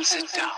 sit down.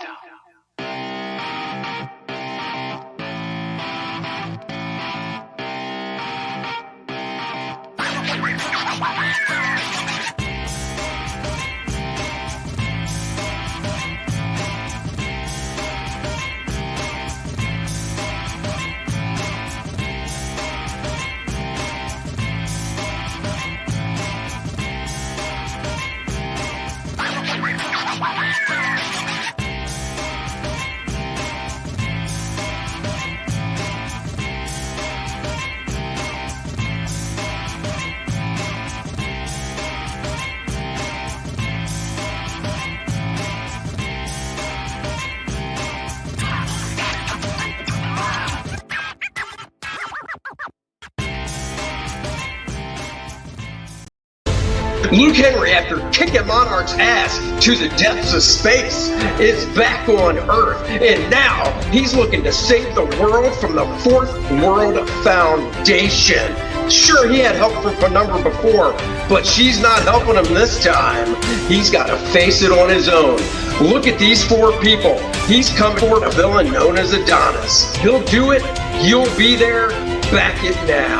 Luke Henry, after kicking Monarch's ass to the depths of space, is back on Earth, and now he's looking to save the world from the Fourth World Foundation. Sure, he had help from Penumbra before, but she's not helping him this time. He's got to face it on his own. Look at these four people. He's coming for a villain known as Adonis. He'll do it. You'll be there. Back it now.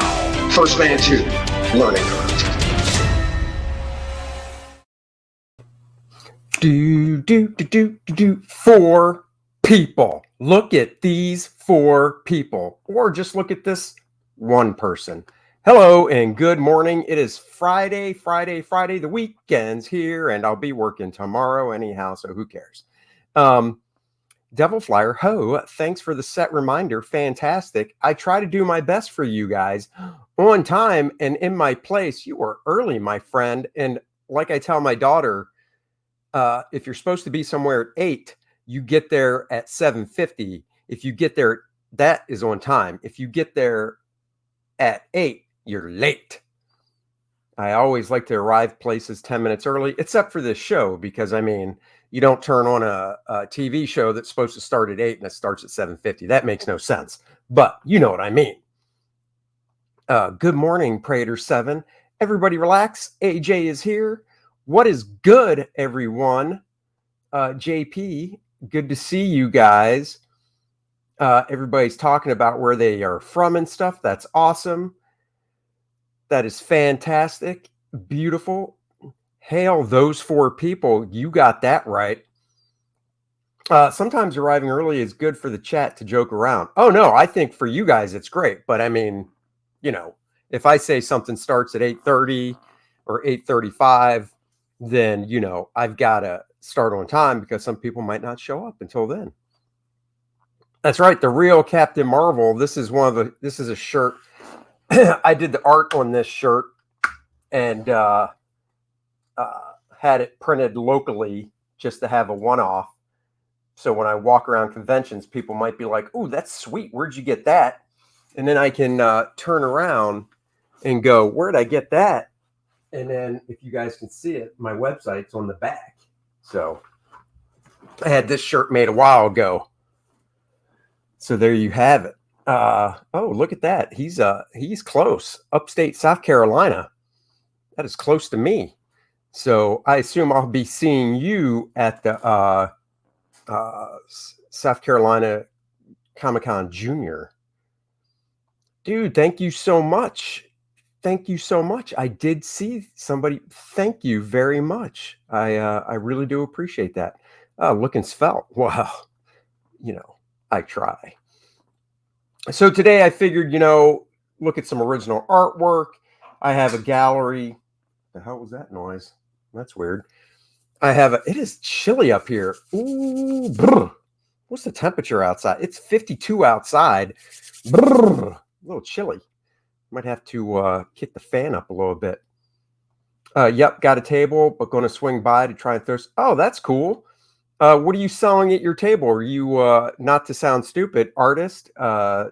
First Man 2, Learning Curve. Four people. Look at these four people. Or just look at this one person. Hello and good morning. It is Friday. The weekend's here and I'll be working tomorrow anyhow, so who cares? Devil Flyer, ho, thanks for the set reminder. Fantastic. I try to do my best for you guys on time and in my place. You are early, my friend. And like I tell my daughter, if you're supposed to be somewhere at 8, you get there at 7:50. If you get there, that is on time. If you get there at 8, you're late. I always like to arrive places 10 minutes early, except for this show, because I mean, you don't turn on a TV show that's supposed to start at 8 and it starts at 7:50. That makes no sense, but you know what I mean. Good morning, Prater 7. Everybody relax. AJ is here. What is good, everyone? JP, good to see you guys. Everybody's talking about where they are from and stuff. That's awesome. That is fantastic. Beautiful. Hail those four people. You got that right. Sometimes arriving early is good for the chat to joke around. Oh, no, I think for you guys it's great. But I mean, you know, if I say something starts at 8:30 or 8:35, then, you know, I've got to start on time because some people might not show up until then. That's right. The real Captain Marvel. This is a shirt. I did the art on this shirt and had it printed locally just to have a one-off. So when I walk around conventions, people might be like, "Oh, that's sweet. Where'd you get that?" And then I can turn around and go, "Where'd I get that?" And then if you guys can see it, my website's on the back. So I had this shirt made a while ago. So there you have it. Oh, look at that. He's close. Upstate South Carolina. That is close to me. So I assume I'll be seeing you at the South Carolina Comic-Con Junior. Dude, thank you so much. Thank you so much. I did see somebody. Thank you very much. I really do appreciate that. Looking svelte. Wow. You know, I try. So today I figured, you know, look at some original artwork. I have a gallery. The hell was that noise? That's weird. It is chilly up here. Ooh, brr. What's the temperature outside? It's 52 outside. Brr. A little chilly. Might have to kick the fan up a little bit. Yep, got a table, but going to swing by to try and thirst. Oh, that's cool. What are you selling at your table? Are you, not to sound stupid, artist,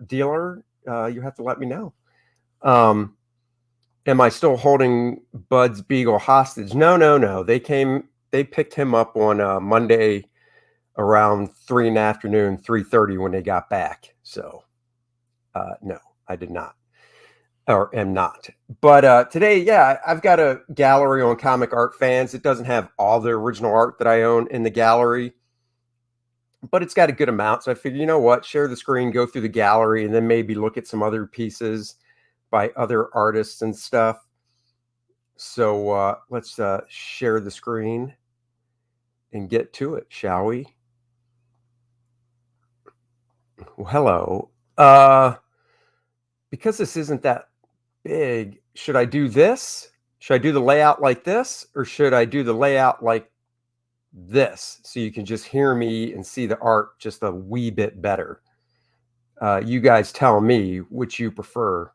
dealer? You have to let me know. Am I still holding Bud's Beagle hostage? No. They picked him up on Monday around 3 in the afternoon, 3:30 when they got back. So, no, I did not. Or am not. But today, yeah, I've got a gallery on Comic Art Fans. It doesn't have all the original art that I own in the gallery. but it's got a good amount. So I figured, you know what, share the screen, go through the gallery, and then maybe look at some other pieces by other artists and stuff. So let's share the screen and get to it, shall we? Well, hello. Because this isn't that big, should I do this? Should I do the layout like this, or should I do the layout like this so you can just hear me and see the art just a wee bit better? You guys tell me which you prefer.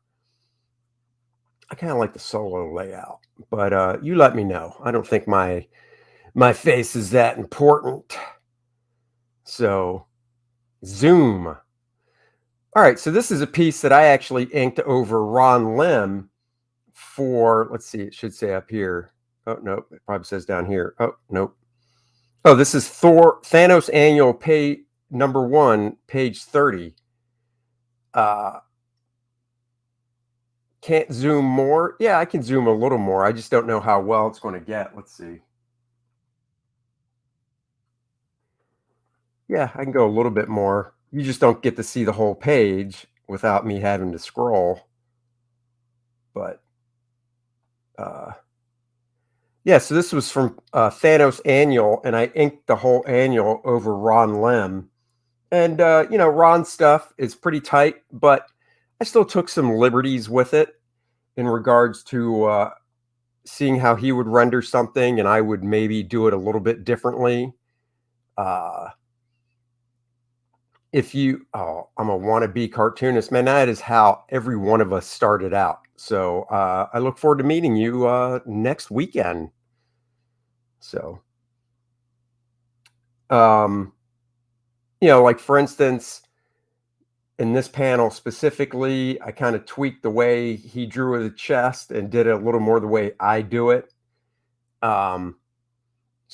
I kind of like the solo layout, but you let me know. I don't think my face is that important. So zoom. All right, so this is a piece that I actually inked over Ron Lim for, let's see, it should say up here. Oh, no, it probably says down here. Oh, nope. Oh, this is Thanos Annual page number 1, page 30. Can't zoom more. Yeah, I can zoom a little more. I just don't know how well it's going to get. Let's see. Yeah, I can go a little bit more. You just don't get to see the whole page without me having to scroll. But yeah, so this was from Thanos Annual, and I inked the whole annual over Ron Lim. And, you know, Ron's stuff is pretty tight, but I still took some liberties with it in regards to seeing how he would render something, and I would maybe do it a little bit differently. If you, I'm a wannabe cartoonist, man, that is how every one of us started out. So I look forward to meeting you next weekend. So, you know, like for instance, in this panel specifically, I kind of tweaked the way he drew the chest and did it a little more the way I do it. So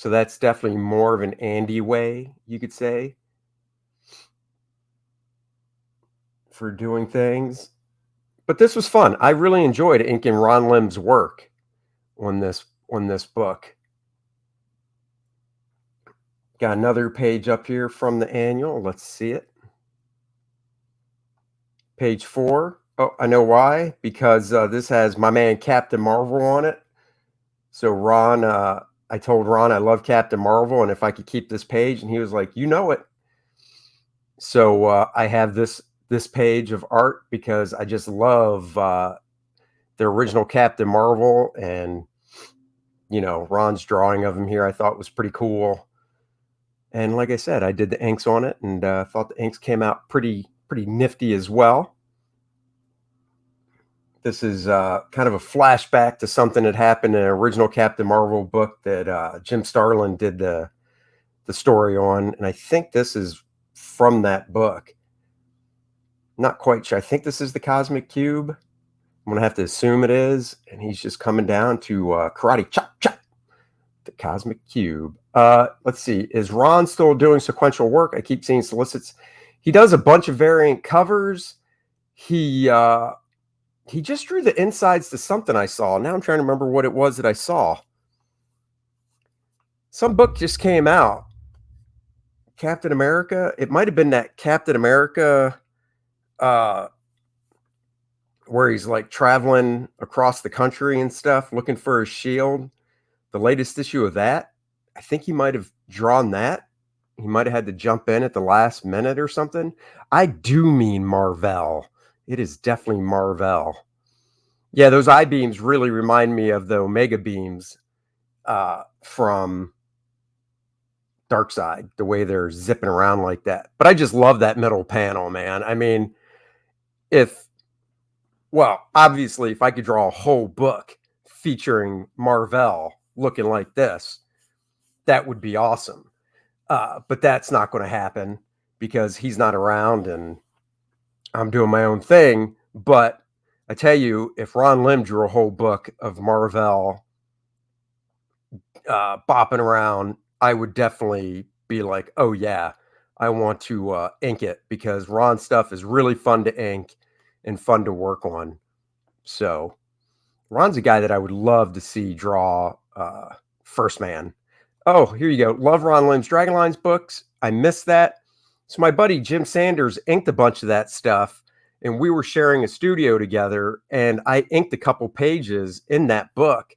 that's definitely more of an Andy way, you could say, for doing things. But this was fun. I really enjoyed inking Ron Lim's work on this book. Got another page up here from the annual. Let's see it. Page 4. Oh, I know why. Because this has my man Captain Marvel on it. So Ron, I told Ron I love Captain Marvel, and if I could keep this page, and he was like, you know it. So I have this page of art because I just love the original Captain Marvel, and you know, Ron's drawing of him here I thought was pretty cool. And like I said, I did the inks on it, and thought the inks came out pretty nifty as well. This is kind of a flashback to something that happened in an original Captain Marvel book that Jim Starlin did the story on, and I think this is from that book. Not quite sure. I think this is the Cosmic Cube. I'm gonna have to assume it is, and he's just coming down to karate chop chop. The Cosmic Cube. Let's see. Is Ron still doing sequential work? I keep seeing solicits. He does a bunch of variant covers. He just drew the insides to something I saw. Now I'm trying to remember what it was that I saw. Some book just came out. Captain America. It might have been that Captain America where he's like traveling across the country and stuff, looking for his shield. The latest issue of that, I think he might have drawn that. He might have had to jump in at the last minute or something. I do mean Marvel. It is definitely Marvel. Yeah, those I-beams really remind me of the Omega beams from Darkseid, the way they're zipping around like that. But I just love that middle panel, man. I mean, obviously, if I could draw a whole book featuring Marvel looking like this, that would be awesome. But that's not going to happen because he's not around and I'm doing my own thing. But I tell you, if Ron Lim drew a whole book of Marvel bopping around, I would definitely be like, oh yeah, I want to ink it, because Ron's stuff is really fun to ink and fun to work on. So Ron's a guy that I would love to see draw First Man. Oh, here you go. Love Ron Lim's Dragonlines books. I missed that. So my buddy Jim Sanders inked a bunch of that stuff, and we were sharing a studio together, and I inked a couple pages in that book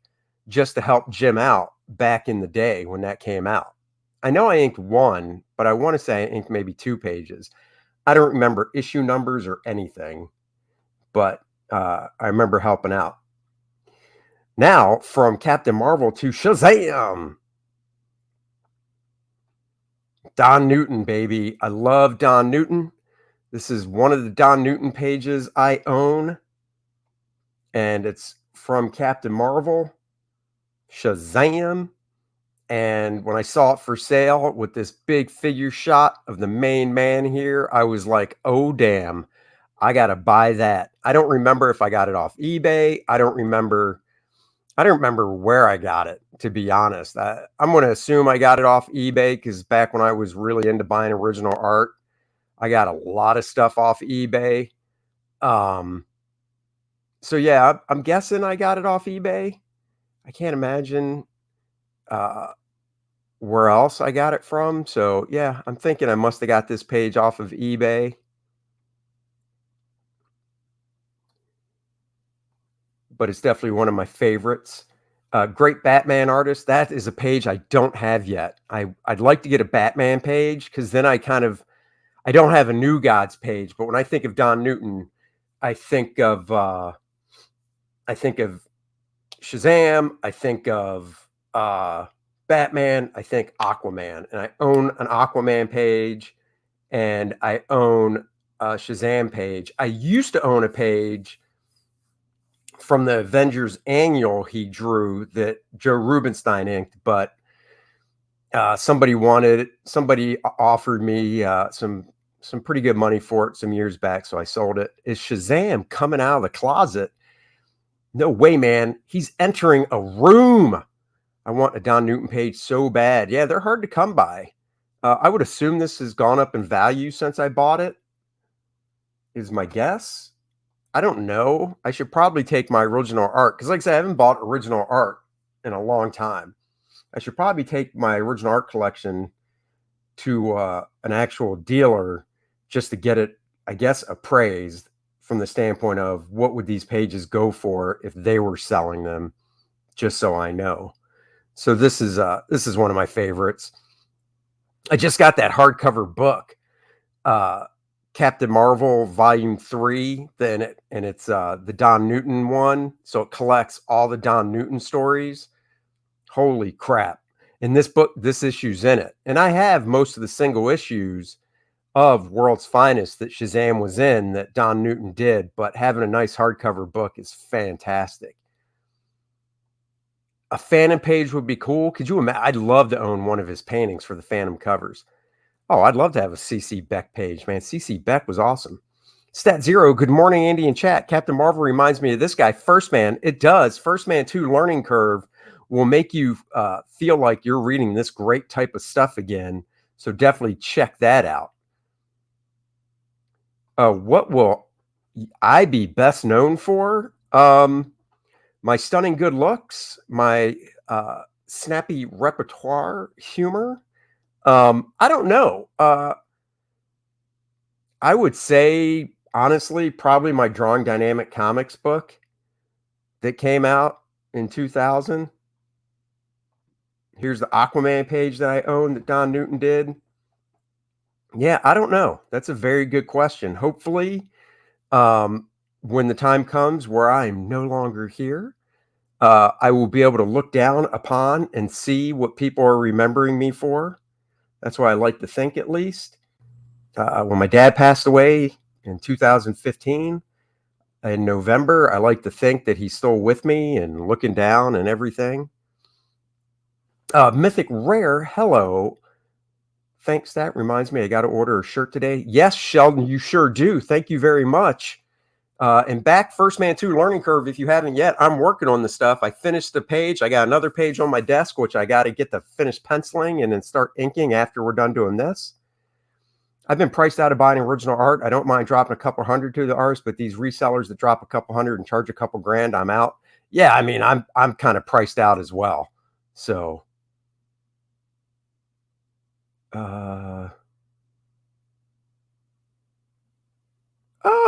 just to help Jim out back in the day when that came out. I know I inked one, but I want to say I inked maybe 2 pages. I don't remember issue numbers or anything, but I remember helping out. Now, from Captain Marvel to Shazam! Don Newton, baby. I love Don Newton. This is one of the Don Newton pages I own, and it's from Captain Marvel, Shazam. And when I saw it for sale with this big figure shot of the main man here, I was like, oh, damn, I got to buy that. I don't remember if I got it off eBay. I don't remember where I got it, to be honest. I'm going to assume I got it off eBay because back when I was really into buying original art, I got a lot of stuff off eBay. So yeah, I'm guessing I got it off eBay. I can't imagine where else I got it from. So yeah, I'm thinking I must have got this page off of eBay. But it's definitely one of my favorites. Great Batman artist. That is a page I don't have yet. I'd like to get a Batman page because then I don't have a New Gods page. But when I think of Don Newton, I think of Shazam. I think of Batman. I think Aquaman, and I own an Aquaman page, and I own a Shazam page. I used to own a page from the Avengers annual he drew that Joe Rubenstein inked, but somebody offered me some pretty good money for it some years back, so I sold it. Is Shazam coming out of the closet? No way, man. He's entering a room. I want a Don Newton page so bad. Yeah, they're hard to come by. I would assume this has gone up in value since I bought it, is my guess. I don't know. I should probably take my original art because, like I said, I haven't bought original art in a long time. I should probably take my original art collection to an actual dealer just to get it, I guess, appraised from the standpoint of what would these pages go for if they were selling them, just so I know. So this is one of my favorites. I just got that hardcover book. Captain Marvel Volume 3, it's the Don Newton one. So it collects all the Don Newton stories. Holy crap. In this book, this issue's in it. And I have most of the single issues of World's Finest that Shazam was in that Don Newton did, but having a nice hardcover book is fantastic. A Phantom page would be cool. Could you imagine? I'd love to own one of his paintings for the Phantom covers. Oh, I'd love to have a CC Beck page, man. CC Beck was awesome. Stat Zero, good morning, Andy and chat. Captain Marvel reminds me of this guy, First Man. It does. First Man 2 Learning Curve will make you feel like you're reading this great type of stuff again. So definitely check that out. What will I be best known for? My stunning good looks, my snappy repertoire humor. I don't know. I would say, honestly, probably my Drawing Dynamic Comics book that came out in 2000. Here's the Aquaman page that I own that Don Newton did. Yeah, I don't know. That's a very good question. Hopefully, when the time comes where I'm no longer here, I will be able to look down upon and see what people are remembering me for. That's what I like to think, at least. When my dad passed away in 2015 in November, I like to think that he's still with me and looking down and everything. Mythic Rare, hello. Thanks. That reminds me, I got to order a shirt today. Yes, Sheldon, you sure do. Thank you very much. And back First Man 2 Learning Curve, if you haven't yet, I'm working on the stuff. I finished the page. I got another page on my desk, which I got to get the finished penciling and then start inking after we're done doing this. I've been priced out of buying original art. I don't mind dropping a couple hundred to the artist, but these resellers that drop a couple hundred and charge a couple grand, I'm out. Yeah, I mean, I'm kind of priced out as well. So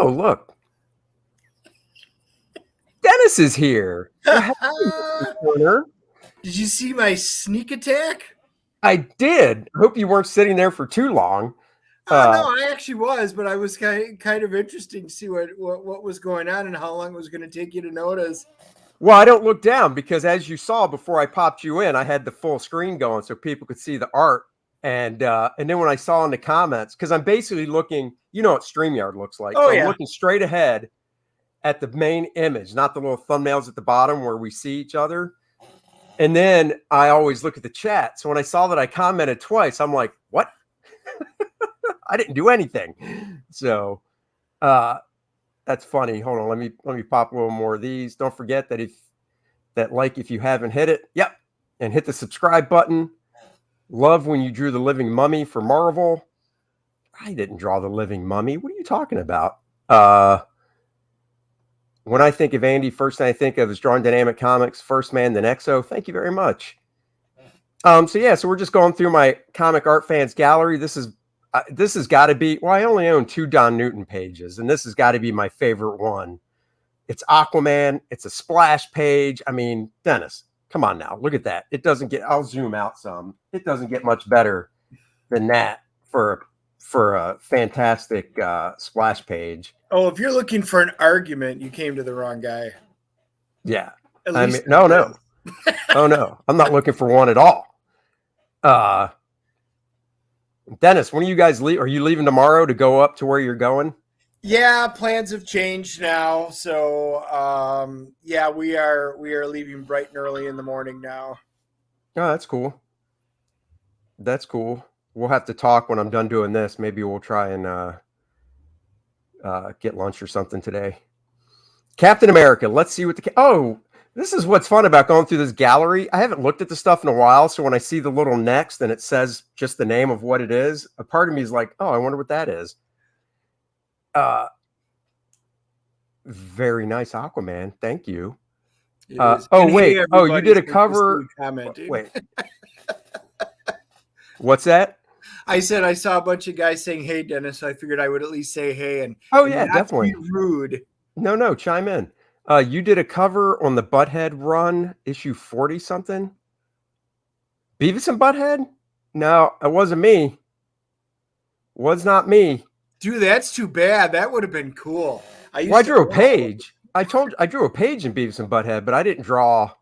Oh, look. Dennis is here. Well, corner. Did you see my sneak attack? I did. I hope you weren't sitting there for too long. No, I actually was, but I was kind of interesting to see what was going on and how long it was going to take you to notice. Well, I don't look down because, as you saw before I popped you in, I had the full screen going so people could see the art. And then when I saw in the comments, because I'm basically looking, you know what StreamYard looks like. Oh, so yeah. I'm looking straight ahead at the main image, not the little thumbnails at the bottom where we see each other. And then I always look at the chat. So when I saw that I commented twice, I'm like, what? I didn't do anything. So that's funny. Hold on. Let me pop a little more of these. Don't forget that if you haven't hit it, yep. And hit the subscribe button. Love when you drew the living mummy for Marvel. I didn't draw the living mummy. What are you talking about? When I think of Andy, first thing I think of is drawing dynamic comics, First Man, then Exo. Thank you very much. So we're just going through my comic art fans gallery. This has got to be, well, I only own 2 Don Newton pages, and this has got to be my favorite one. It's Aquaman. It's a splash page. I mean, Dennis, come on now. Look at that. I'll zoom out some. It doesn't get much better than that for a fantastic splash page. Oh, if you're looking for an argument, you came to the wrong guy. Yeah. No. Oh, no. I'm not looking for one at all. Dennis, when are you guys leave? Are you leaving tomorrow to go up to where you're going? Yeah, plans have changed now. So, we are leaving bright and early in the morning now. Oh, that's cool. That's cool. We'll have to talk when I'm done doing this. Maybe we'll try and get lunch or something today. Captain America. Let's see what this is what's fun about going through this gallery. I haven't looked at the stuff in a while, so when I see the little next and it says just the name of what it is, a part of me is like, oh, I wonder what that is. Very nice Aquaman. Thank you. Wait. Oh, you did a cover. Wait. What's that? I said I saw a bunch of guys saying, "Hey, Dennis." So I figured I would at least say, "Hey," and yeah, not definitely. To be rude. No, chime in. You did a cover on the Butthead run, issue 40 something. Beavis and Butthead? No, it wasn't me. Was not me. Dude, that's too bad. That would have been cool. I drew a page. I drew a page in Beavis and Butthead, but I didn't draw.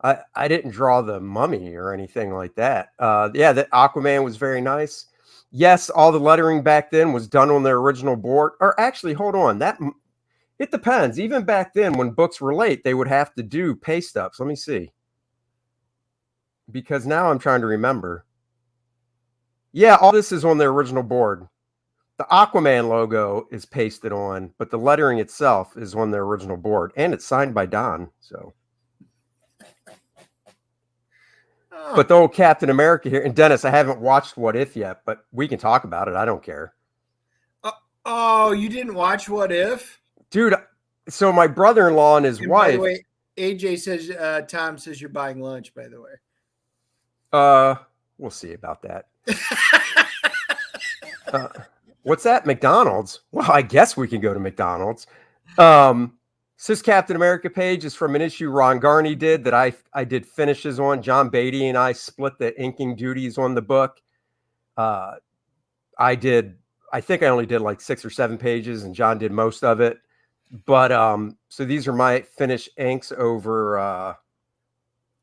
I didn't draw the mummy or anything like that. That Aquaman was very nice. Yes, all the lettering back then was done on their original board. Or actually, hold on. It depends. Even back then, when books were late, they would have to do paste ups. Let me see. Because now I'm trying to remember. Yeah, all this is on their original board. The Aquaman logo is pasted on, but the lettering itself is on their original board. And it's signed by Don. So. But the old Captain America here. And Dennis, I haven't watched What If yet, but we can talk about it. I don't care. Oh, you didn't watch What If? Dude, so my brother-in-law and his wife. By the way, AJ says, Tom says you're buying lunch, by the way. We'll see about that. What's that? McDonald's? Well, I guess we can go to McDonald's. This Captain America page is from an issue Ron Garney did that I did finishes on. John Beatty and I split the inking duties on the book. I think I only did like 6 or 7 pages and John did most of it. But so these are my finished inks over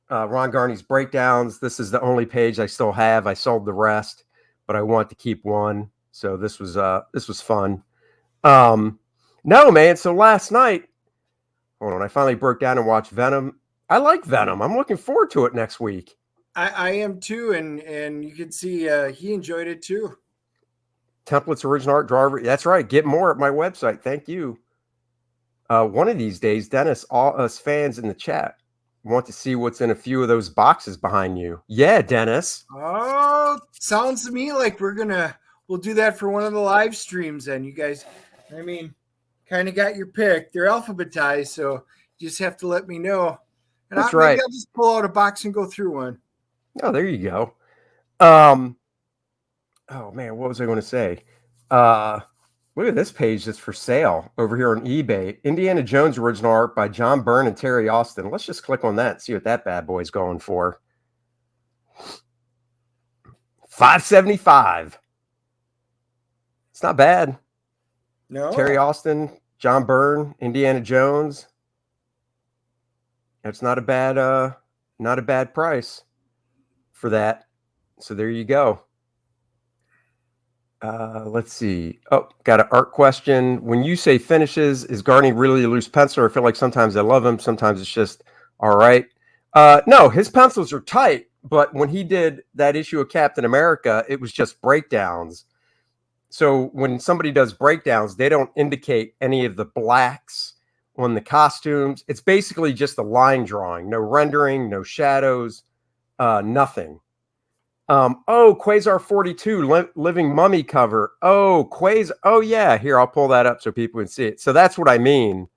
Ron Garney's breakdowns. This is the only page I still have. I sold the rest, but I want to keep one. So this was fun. No, man. So last night, hold on, I finally broke down and watched Venom. I like Venom. I'm looking forward to it next week. I am too, and you can see he enjoyed it too. Templates, original art, drawer. That's right. Get more at my website. Thank you. One of these days, Dennis, all us fans in the chat want to see what's in a few of those boxes behind you. Yeah, Dennis. Oh, sounds to me like we'll do that for one of the live streams. And you guys, I mean, kind of got your pick. They're alphabetized, so you just have to let me know. And That's right. Maybe I'll just pull out a box and go through one. Oh, there you go. Oh man, what was I going to say? Look at this page that's for sale over here on eBay. Indiana Jones original art by John Byrne and Terry Austin. Let's just click on that and see what that bad boy's going for. $575. It's not bad. No. Terry Austin, John Byrne, Indiana Jones. That's not a bad price for that. So there you go. Let's see. Oh, got an art question. When you say finishes, is Garney really a loose penciler? I feel like sometimes I love him. Sometimes it's just all right. No, his pencils are tight. But when he did that issue of Captain America, it was just breakdowns. So when somebody does breakdowns, they don't indicate any of the blacks on the costumes. It's basically just a line drawing. No rendering, no shadows, nothing. Quasar 42 living mummy cover. Quasar. Oh yeah, here I'll pull that up so people can see it. So that's what I mean.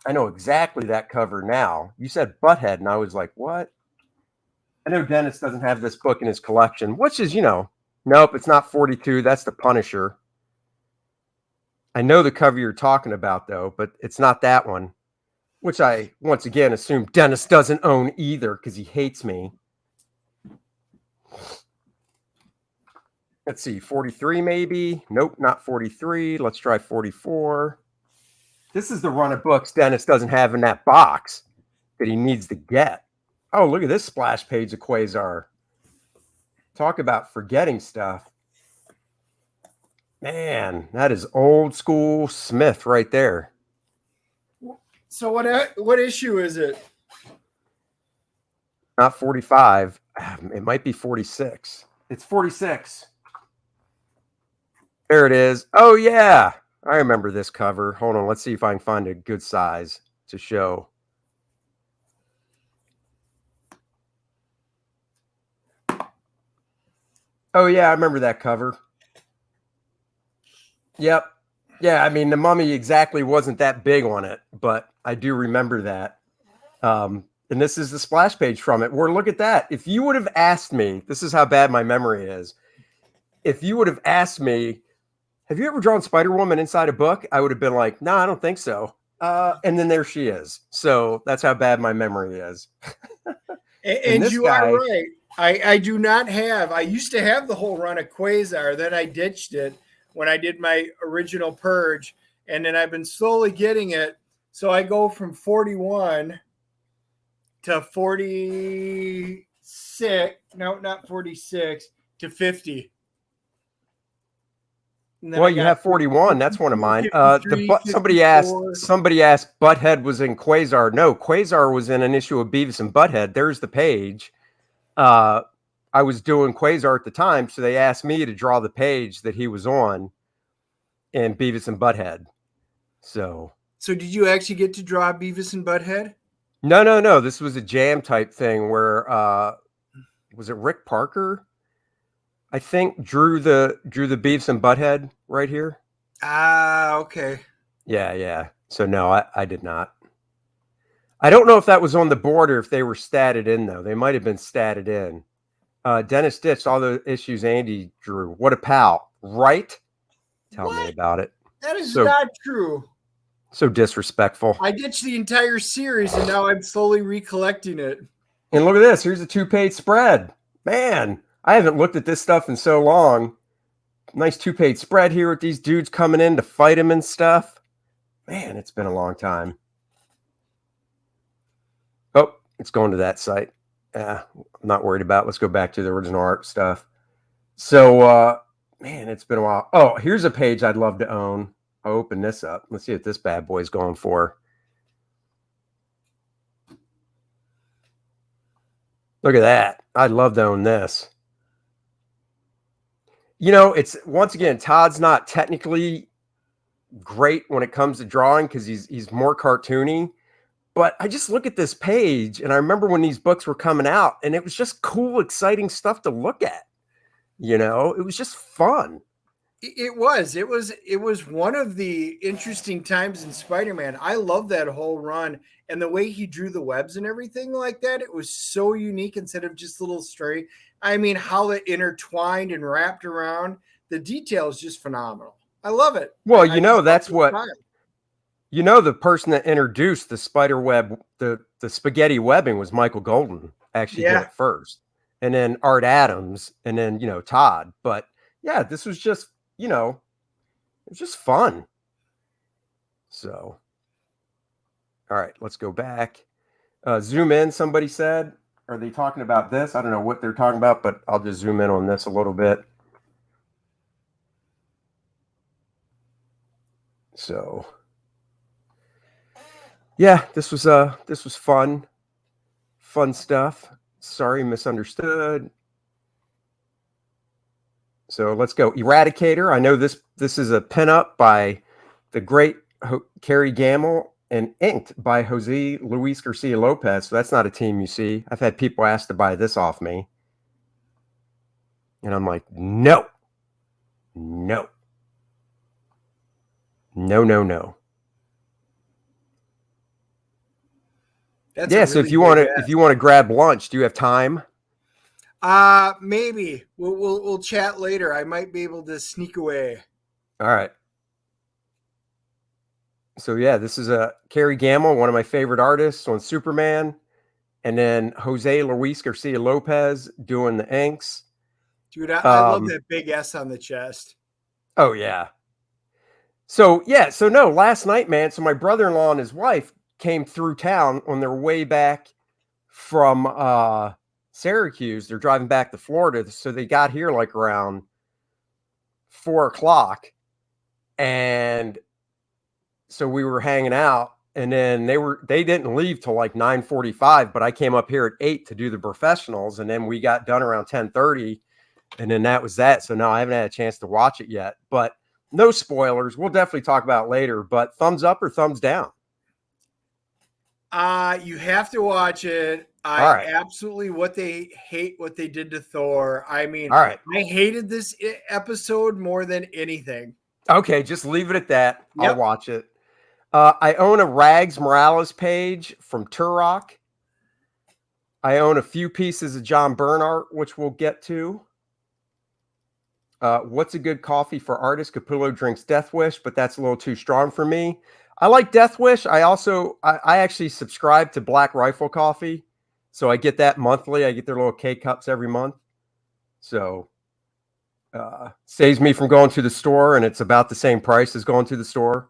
I know exactly that cover now. You said Butthead, and I was like, what? I know Dennis doesn't have this book in his collection, which is, nope, it's not 42. That's the Punisher. I know the cover you're talking about though, but it's not that one, which I once again assume Dennis doesn't own either because he hates me. Let's see, 43 maybe. Nope, not 43. Let's try 44. This is the run of books Dennis doesn't have in that box that he needs to get. Oh, look at this splash page of Quasar. Talk about forgetting stuff. Man, that is old school Smith right there. So what issue is it? Not 45. It might be 46. It's 46. There it is. Oh, yeah. I remember this cover. Hold on. Let's see if I can find a good size to show. Oh, yeah. I remember that cover. Yep. Yeah. I mean, the mummy exactly wasn't that big on it, but I do remember that. And this is the splash page from it. Where look at that. If you would have asked me, this is how bad my memory is. If you would have asked me, have you ever drawn Spider-Woman inside a book? I would have been like, no, I don't think so. And then there she is. So that's how bad my memory is. and you are right. I do not have. I used to have the whole run of Quasar. Then I ditched it when I did my original purge. And then I've been slowly getting it. So I go from 41 to 46. No, not 46 to 50. Well, you have 41. That's one of mine. Somebody asked Butthead was in Quasar. No, Quasar was in an issue of Beavis and Butthead. There's the page. I was doing Quasar at the time, so they asked me to draw the page that he was on in Beavis and Butthead. So did you actually get to draw Beavis and Butthead? No. This was a jam type thing where was it Rick Parker? I think drew the Beavis and Butthead right here. Ah, okay. Yeah. So no, I did not. I don't know if that was on the board or if they were statted in though. They might have been statted in. Dennis ditched all the issues Andy drew. What a pal, right? Tell me about it. That is not true. So disrespectful. I ditched the entire series and now I'm slowly recollecting it. And look at this. Here's a 2-page spread. Man, I haven't looked at this stuff in so long. Nice 2-page spread here with these dudes coming in to fight him and stuff. Man, it's been a long time. Oh, it's going to that site. I'm not worried about it. Let's go back to the original art stuff. So, man, it's been a while. Oh, here's a page I'd love to own. I'll open this up. Let's see what this bad boy's going for. Look at that. I'd love to own this. It's once again, Todd's not technically great when it comes to drawing because he's more cartoony. But I just look at this page and I remember when these books were coming out and it was just cool, exciting stuff to look at. It was just fun. It was one of the interesting times in Spider-Man. I love that whole run and the way he drew the webs and everything like that. It was so unique instead of just little stray. I mean, how it intertwined and wrapped around. the detail is just phenomenal. I love it. Well, That's what the person that introduced the spider web, the spaghetti webbing was Michael Golden. Actually did it first, and then Art Adams, and then Todd. But yeah, this was just it was just fun. So, all right, let's go back. Zoom in. Somebody said, are they talking about this? I don't know what they're talking about, but I'll just zoom in on this a little bit. So, yeah, this was fun stuff. Sorry, misunderstood. So let's go. Eradicator. I know this is a pinup by the great Kerry Gamble and inked by Jose Luis Garcia Lopez. So that's not a team you see. I've had people ask to buy this off me, and I'm like, no. That's so if you want to grab lunch, do you have time? Maybe we'll chat later. I might be able to sneak away. All right. So yeah, this is a Kerry Gamble, one of my favorite artists on Superman, and then Jose Luis Garcia Lopez doing the inks. Dude, I love that big S on the chest. Oh yeah. So no, last night, man. So my brother-in-law and his wife came through town on their way back from Syracuse. They're driving back to Florida, so they got here like around 4:00, and so we were hanging out, and then they didn't leave till like 9:45, but I came up here at 8 to do the professionals, and then we got done around 10:30, and then that was that. So no, I haven't had a chance to watch it yet, but no spoilers. We'll definitely talk about it later, but thumbs up or thumbs down? You have to watch it. Absolutely what they did to Thor. I mean, all right. I hated this episode more than anything. Okay, just leave it at that. Yep. I'll watch it. I own a Rags Morales page from Turok. I own a few pieces of John Byrne art, which we'll get to. What's a good coffee for artists? Capullo drinks Death Wish, but that's a little too strong for me. I like Death Wish. I actually subscribe to Black Rifle Coffee, so I get that monthly. I get their little K-Cups every month. So saves me from going to the store, and it's about the same price as going to the store.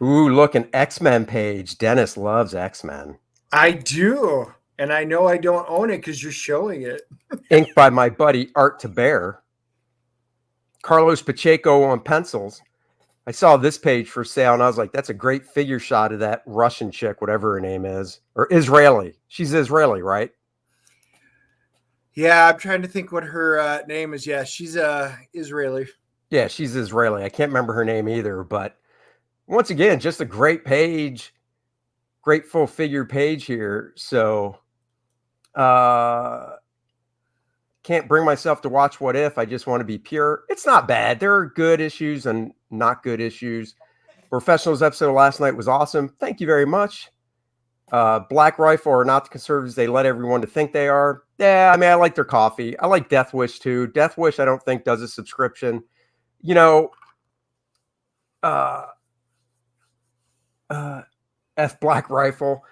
Ooh, look, an X-Men page. Dennis loves X-Men. I do. And I know I don't own it because you're showing it. Inked by my buddy Art to Bear. Carlos Pacheco on pencils. I saw this page for sale, and I was like, that's a great figure shot of that Russian chick, whatever her name is. Or Israeli. She's Israeli, right? Yeah, I'm trying to think what her name is. Yeah, she's Israeli. Yeah, she's Israeli. I can't remember her name either, but once again, just a great page. Great full figure page here. So can't bring myself to watch What If. I just want to be pure. It's not bad. There are good issues and not good issues. Professionals episode last night was awesome. Thank you very much. Black Rifle are not the conservatives they let everyone to think they are. Yeah, I mean, I like their coffee. I like Death Wish too. Death Wish I don't think does a subscription. F Black Rifle.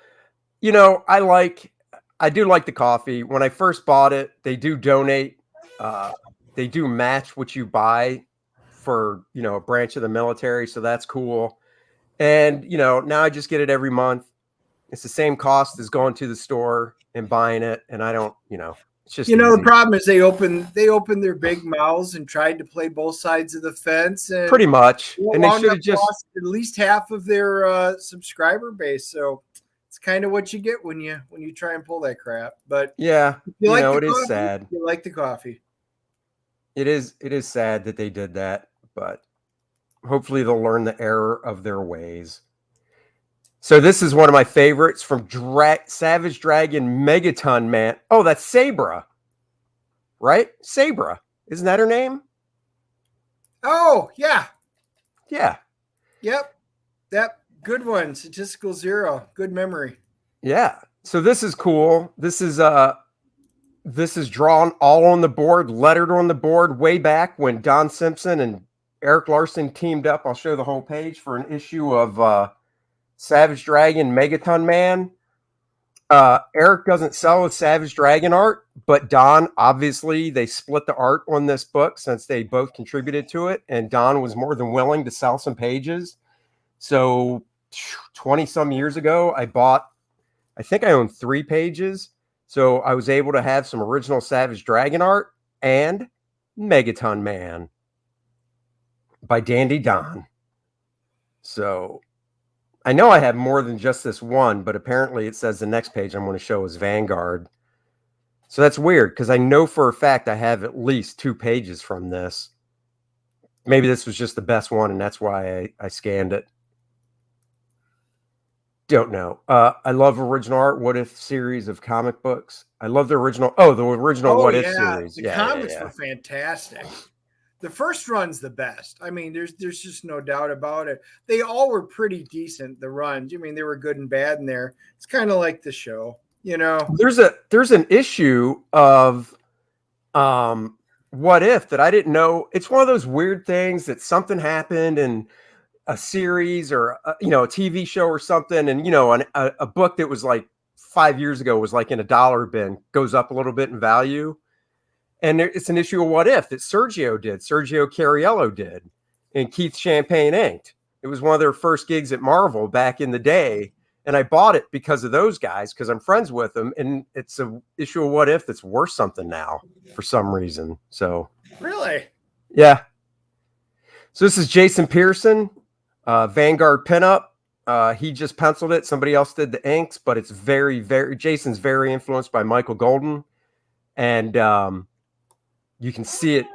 I do like the coffee. When I first bought it, they do donate. They do match what you buy for, a branch of the military. So that's cool. And, now I just get it every month. It's the same cost as going to the store and buying it. And I don't, it's just, easy. The problem is they opened their big mouths and tried to play both sides of the fence. And pretty much. And they should have just lost at least half of their subscriber base. So it's kind of what you get when you try and pull that crap. But yeah, it is sad. You like the coffee. It is sad that they did that, but hopefully they'll learn the error of their ways. So this is one of my favorites from Savage Dragon Megaton Man. Oh, that's Sabra, right? Sabra. Isn't that her name? Oh, yeah. Yeah. Yep. That good one. Statistical Zero. Good memory. Yeah. So this is cool. This is This is drawn all on the board, lettered on the board way back when Don Simpson and Eric Larson teamed up. I'll show the whole page for an issue of Savage Dragon Megaton Man. Eric doesn't sell his Savage Dragon art, but Don, obviously, they split the art on this book since they both contributed to it, and Don was more than willing to sell some pages. So 20 some years ago, I think I owned 3 pages. So I was able to have some original Savage Dragon art and Megaton Man by Dandy Don. So I know I have more than just this one, but apparently it says the next page I'm going to show is Vanguard. So that's weird because I know for a fact I have at least 2 pages from this. Maybe this was just the best one, and that's why I scanned it. Don't know. I love original art. What If series of comic books. I love the original. Oh, the original What If series. The comics were fantastic. The first run's the best. I mean, there's just no doubt about it. They all were pretty decent, the runs. I mean, they were good and bad in there. It's kind of like the show, you know. There's an issue of What If that I didn't know. It's one of those weird things that something happened and a series or a TV show or something, and a book that was like 5 years ago was like in a dollar bin goes up a little bit in value, and it's an issue of What If that Sergio Cariello did, and Keith Champagne inked. It was one of their first gigs at Marvel back in the day, and I bought it because of those guys because I'm friends with them, and it's an issue of What If that's worth something now for some reason. So really, yeah. So this is Jason Pearson. Vanguard pinup. He just penciled it. Somebody else did the inks, but it's Jason's very influenced by Michael Golden. And you can see it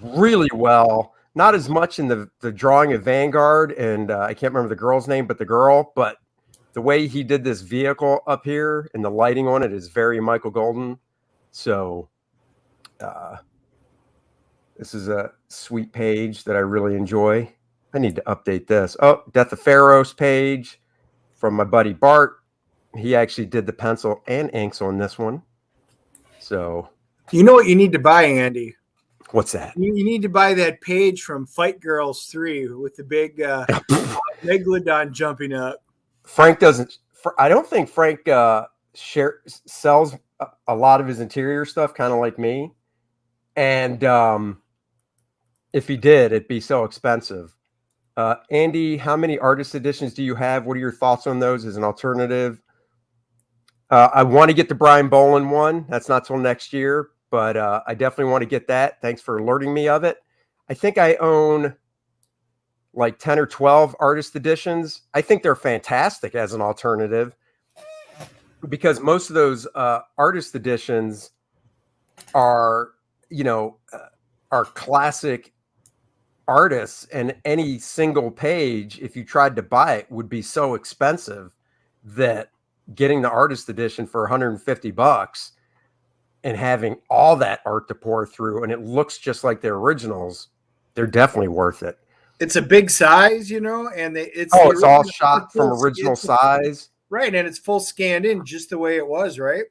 really well. Not as much in the drawing of Vanguard, and I can't remember the girl's name, but the way he did this vehicle up here and the lighting on it is very Michael Golden. So this is a sweet page that I really enjoy. I need to update this. Oh, Death of Pharaoh's page from my buddy Bart. He actually did the pencil and inks on this one. So, you know what you need to buy, Andy? What's that? You need to buy that page from Fight Girls 3 with the big megalodon jumping up. Frank doesn't. I don't think Frank sells a lot of his interior stuff, kind of like me. And if he did, it'd be so expensive. Andy, how many artist editions do you have? What are your thoughts on those as an alternative? I want to get the Brian Boland one. That's not till next year, but I definitely want to get that. Thanks for alerting me of it. I think I own like 10 or 12 artist editions. I think they're fantastic as an alternative because most of those artist editions are, are classic artists, and any single page, if you tried to buy it, would be so expensive that getting the artist edition for $150 and having all that art to pour through, and it looks just like their originals, they're definitely worth it. It's a big size, and it's all shot from original size, right? And it's full scanned in just the way it was, right?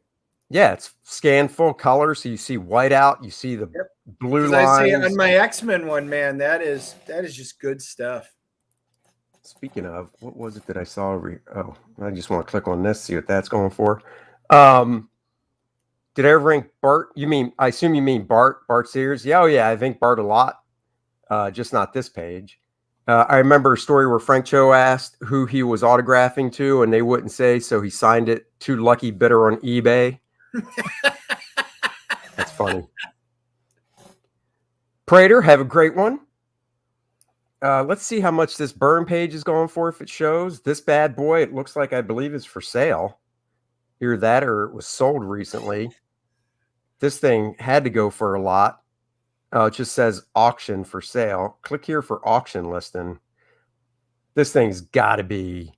Yeah, it's scanned full color, so you see white out, you see the blue lines. I see on my X-Men one, man, that is just good stuff. Speaking of, what was it that I saw? Oh, I just want to click on this, see what that's going for. Did I ever ink Bart? I assume you mean Bart Sears? Yeah, I've inked Bart a lot, just not this page. I remember a story where Frank Cho asked who he was autographing to, and they wouldn't say, so he signed it to Lucky Bidder on eBay. That's funny. Prater, have a great one. Let's see how much this Byrne page is going for. If it shows this bad boy, it looks like I believe is for sale. Either that or it was sold recently. This thing had to go for a lot. It just says auction for sale. Click here for auction listing. This thing's got to be,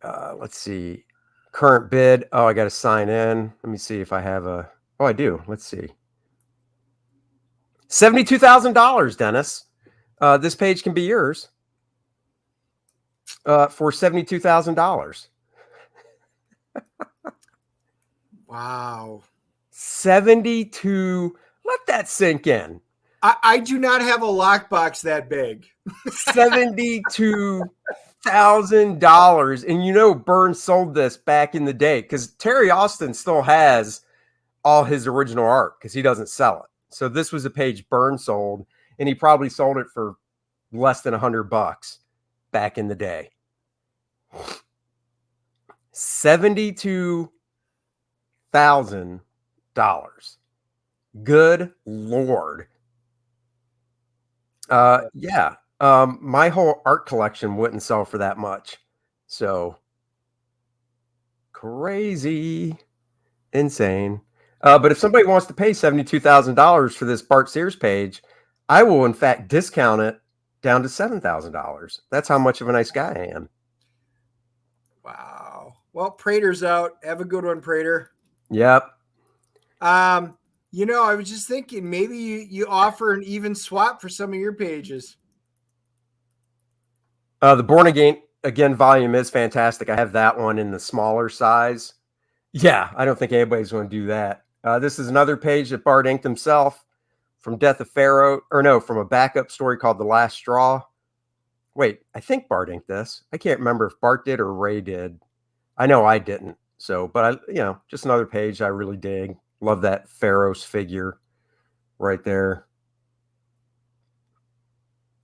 let's see, current bid. Oh, I got to sign in. Let me see if I have a, oh, I do. Let's see. $72,000, Dennis. This page can be yours for $72,000. Wow. 72. Let that sink in. I do not have a lockbox that big. $72,000. And you know, Byrne sold this back in the day because Terry Austin still has all his original art because he doesn't sell it. So this was a page Byrne sold, and he probably sold it for less than $100 back in the day. $72,000. Good Lord. Yeah. My whole art collection wouldn't sell for that much. So crazy, insane. But if somebody wants to pay $72,000 for this Bart Sears page, I will in fact discount it down to $7,000. That's how much of a nice guy I am. Wow. Well, Prater's out. Have a good one, Prater. Yep. You know, I was just thinking maybe you offer an even swap for some of your pages. The Born Again volume is fantastic. I have that one in the smaller size. Yeah, I don't think anybody's going to do that. This is another page that Bart inked himself from Death of Pharaoh, or no, from a backup story called The Last Straw. Wait, I think Bart inked this. I can't remember if Bart did or Ray did. I know I didn't. So, but just another page I really dig. Love that Pharaoh's figure right there.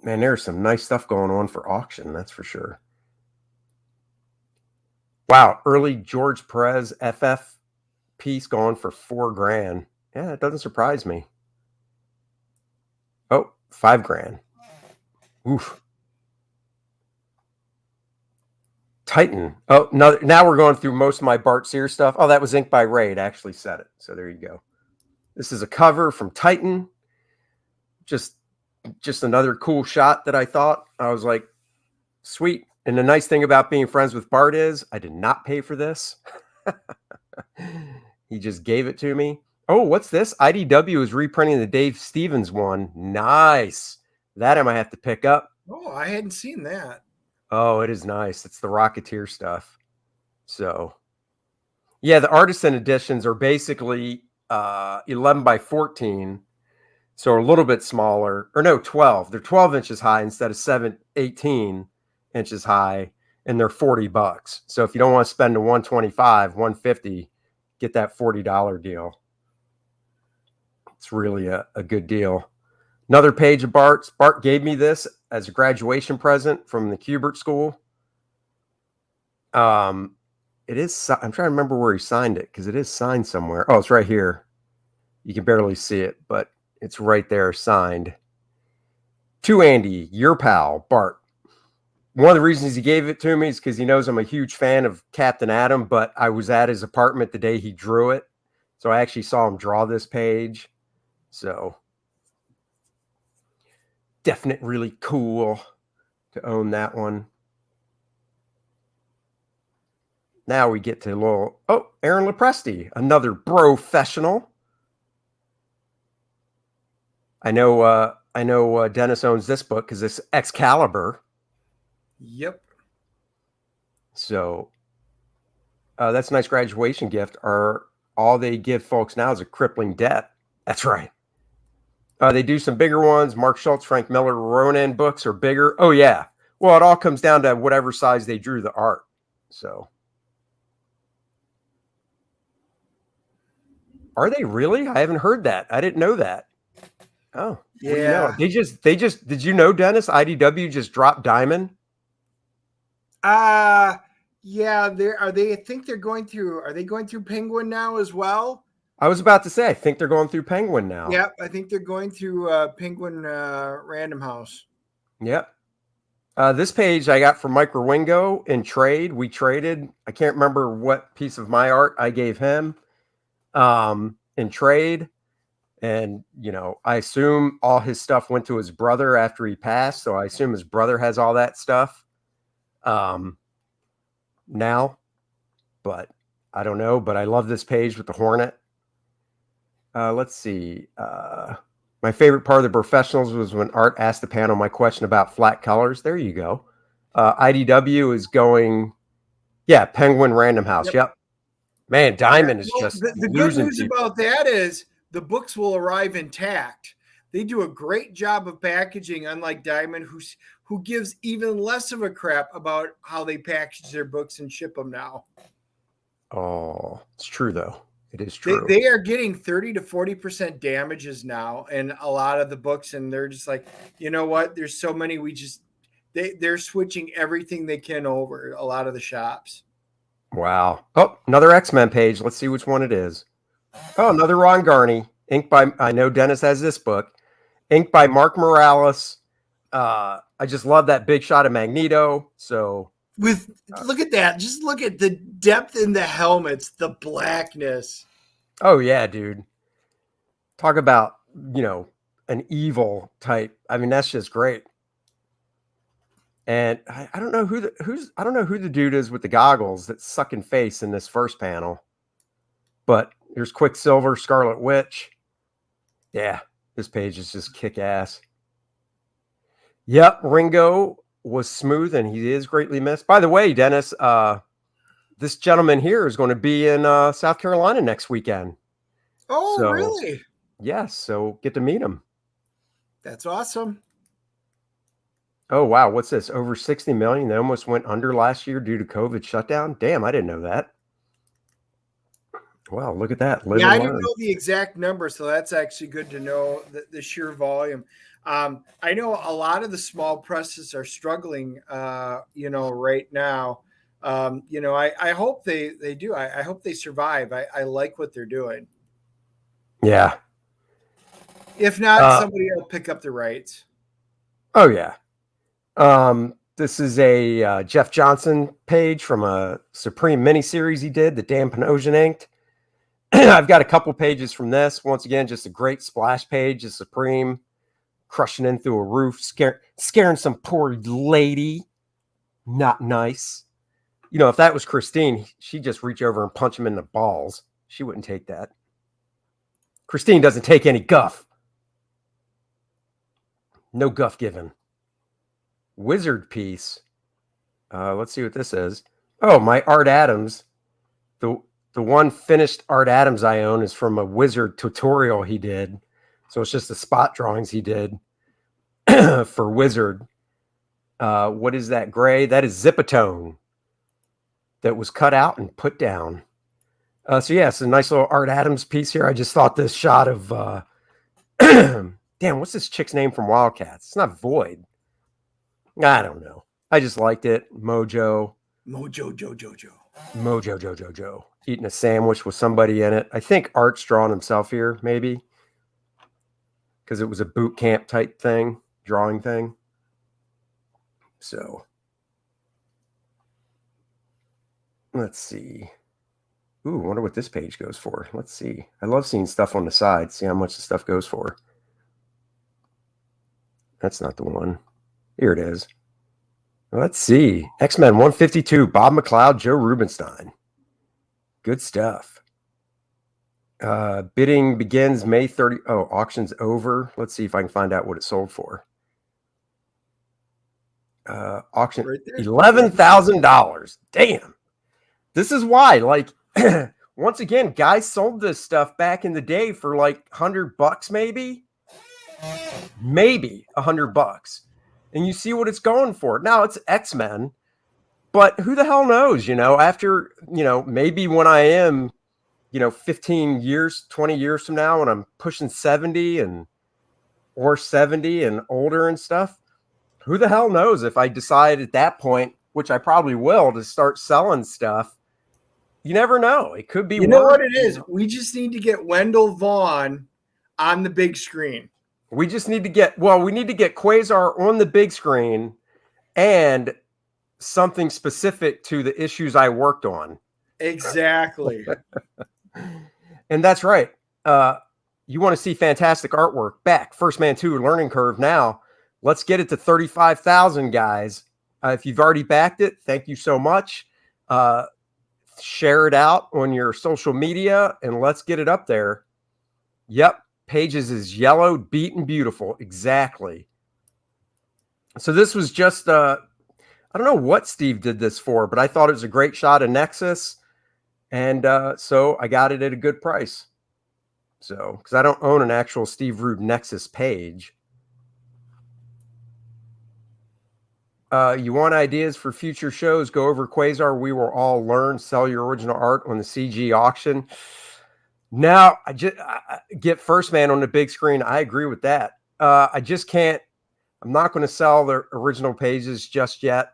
Man, there's some nice stuff going on for auction, that's for sure. Wow, early George Perez FF piece going for $4,000. Yeah, it doesn't surprise me. Oh, $5,000. Oof. Titan. Oh, no, now we're going through most of my Bart Sears stuff. Oh, that was inked by Ray. It actually said it. So there you go. This is a cover from Titan. Just another cool shot that I thought. I was like, sweet. And the nice thing about being friends with Bart is I did not pay for this. He just gave it to me. Oh, what's this? IDW is reprinting the Dave Stevens one. Nice. That I might have to pick up. Oh, I hadn't seen that. Oh, it is nice. It's the Rocketeer stuff. So, yeah, the artisan editions are basically 11 by 14. So a little bit smaller. Or no, 12. They're 12 inches high instead of 18 inches high. And they're $40. So if you don't want to spend the $125, $150, get that $40 deal. It's really a good deal. Another page of Bart's. Bart gave me this as a graduation present from the Kubert School. It is. I'm trying to remember where he signed it because it is signed somewhere. Oh, it's right here. You can barely see it, but it's right there signed. To Andy, your pal, Bart. One of the reasons he gave it to me is because he knows I'm a huge fan of Captain Atom, but I was at his apartment the day he drew it. So I actually saw him draw this page. So definite really cool to own that one. Now we get to a little, Aaron Lapresti, another professional. I know Dennis owns this book because it's Excalibur. Yep. So that's a nice graduation gift. All they give folks now is a crippling debt. That's right. They do some bigger ones. Mark Schultz, Frank Miller, Ronan books are bigger. Oh, yeah. Well, it all comes down to whatever size they drew the art. So. Are they really? I haven't heard that. I didn't know that. Oh, yeah. They just, did you know, Dennis, IDW just dropped Diamond? Yeah. Are they going through Penguin now as well? I was about to say, I think they're going through Penguin now. Yep, I think they're going through Penguin Random House. Yep. This page I got from Mike Rowingo in trade. We traded. I can't remember what piece of my art I gave him in trade. And, I assume all his stuff went to his brother after he passed. So I assume his brother has all that stuff now. But I don't know. But I love this page with the Hornet. Let's see. My favorite part of the professionals was when Art asked the panel my question about flat colors. There you go. IDW is going, Penguin Random House. Yep. Man, Diamond is Well, just the good losing news people. about that is the books will arrive intact. They do a great job of packaging, unlike Diamond, who gives even less of a crap about how they package their books and ship them now. Oh, it's true though. It is true. They are getting 30 to 40% damages now in a lot of the books, and they're just like, you know what? There's so many. They're switching everything they can over. A lot of the shops. Wow. Oh, another X-Men page. Let's see which one it is. Oh, another Ron Garney. Inked by, I know Dennis has this book. Inked by Mark Morales. I just love that big shot of Magneto. So Look at that. Just look at the depth in the helmets, the blackness. oh yeah, dude. Talk about, an evil type. I mean, that's just great. And I don't know I don't know who the dude is with the goggles that's sucking face in this first panel. But there's Quicksilver, Scarlet Witch. Yeah, this page is just kick ass. Yep, Ringo was smooth and he is greatly missed. By the way, Dennis, this gentleman here is going to be in South Carolina next weekend. Oh, really? Yes, so get to meet him. That's awesome. Oh, wow. What's this? Over 60 million. They almost went under last year due to COVID shutdown. Damn, I didn't know that. Wow, look at that. Yeah, I didn't know the exact number, so that's actually good to know the sheer volume. I know a lot of the small presses are struggling, right now. I hope they do. I hope they survive. I like what they're doing. Yeah. If not, somebody will pick up the rights. Oh, yeah. This is a Jeff Johnson page from a Supreme miniseries he did that Dan Panosian inked. I've got a couple pages from this. Once again, just a great splash page of Supreme crushing in through a roof, scaring some poor lady. Not nice. If that was Christine, she'd just reach over and punch him in the balls. She wouldn't take that. Christine doesn't take any guff. No guff given. Wizard piece. Let's see what this is. Oh, my Art Adams. The one finished Art Adams I own is from a Wizard tutorial he did. So it's just the spot drawings he did for Wizard. What is that gray? That is Zipatone that was cut out and put down. So yeah, it's a nice little Art Adams piece here. I just thought this shot of damn, what's this chick's name from Wildcats? It's not Void. I don't know. I just liked it. Mojo Jojo. Eating a sandwich with somebody in it. I think Art's drawing himself here, maybe. Because it was a boot camp type thing, drawing thing. So let's see. Ooh, I wonder what this page goes for. Let's see. I love seeing stuff on the side, see how much the stuff goes for. That's not the one. Here it is. Let's see. X-Men 152, Bob McLeod, Joe Rubenstein. Good stuff. Bidding begins May 30. Oh, auction's over. Let's see if I can find out what it sold for. Auction right $11,000. Damn. This is why, once again, guys sold this stuff back in the day for like $100 maybe. Maybe $100. And you see what it's going for. Now it's X-Men, but who the hell knows, after, maybe when I am, 15 years, 20 years from now, when I'm pushing 70 or 70 and older and stuff, who the hell knows if I decide at that point, which I probably will, to start selling stuff. You never know. It could be. You know what it is? We just need to get Wendell Vaughn on the big screen. We just need to get Quasar on the big screen and something specific to the issues I worked on. Exactly. And that's right. You want to see fantastic artwork back. First Man 2 learning curve now. Let's get it to 35,000, guys. If you've already backed it, thank you so much. Share it out on your social media and let's get it up there. Yep. Pages is yellowed, beaten, beautiful. Exactly. So this was just, I don't know what Steve did this for, but I thought it was a great shot of Nexus. And so I got it at a good price. So, because I don't own an actual Steve Rude Nexus page. You want ideas for future shows? Go over Quasar. We will all learn. Sell your original art on the CG auction. Now, I get First Man on the big screen. I agree with that. I just can't. I'm not going to sell the original pages just yet.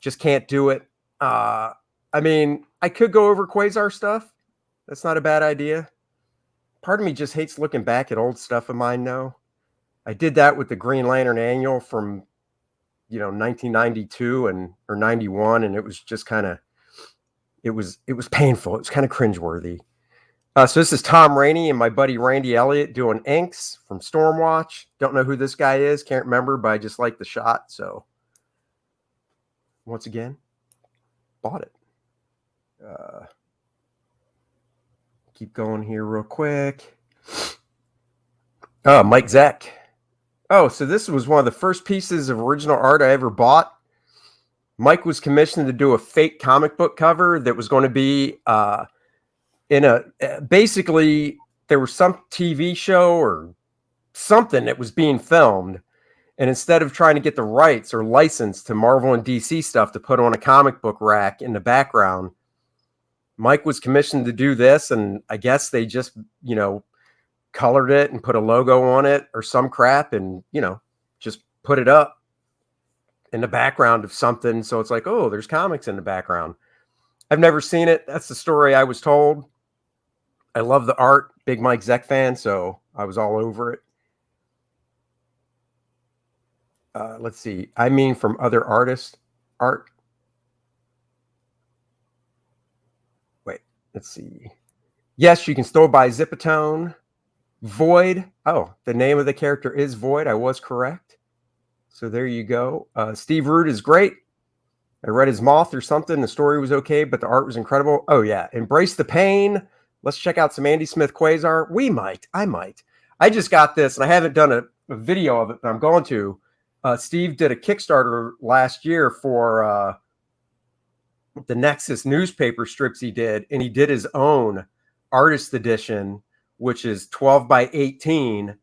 Just can't do it. I mean, I could go over Quasar stuff. That's not a bad idea. Part of me just hates looking back at old stuff of mine now. I did that with the Green Lantern Annual from 1992 or 91, and it was just kind of it was painful. It was kind of cringeworthy. So this is Tom Rainey and my buddy Randy Elliott doing inks from Stormwatch. Don't know who this guy is, can't remember, but I just like the shot. So once again, bought it. Keep going here real quick. Mike Zeck. Oh, so this was one of the first pieces of original art I ever bought. Mike was commissioned to do a fake comic book cover that was going to be basically there was some TV show or something that was being filmed. And instead of trying to get the rights or license to Marvel and DC stuff to put on a comic book rack in the background, Mike was commissioned to do this. And I guess they just, colored it and put a logo on it or some crap and, just put it up in the background of something. So it's like, oh, there's comics in the background. I've never seen it. That's the story I was told. I love the art. Big Mike Zeck fan. So I was all over it. Let's see. I mean, from other artists, art. Wait, let's see. Yes, you can still buy Zipatone. Void. Oh, the name of the character is Void. I was correct. So there you go. Steve Rude is great. I read his Moth or something. The story was okay, but the art was incredible. Oh, yeah. Embrace the pain. Let's check out some Andy Smith Quasar. I might. I just got this, and I haven't done a video of it, but I'm going to. Steve did a Kickstarter last year for the Nexus newspaper strips he did, and he did his own artist edition, which is 12 by 18,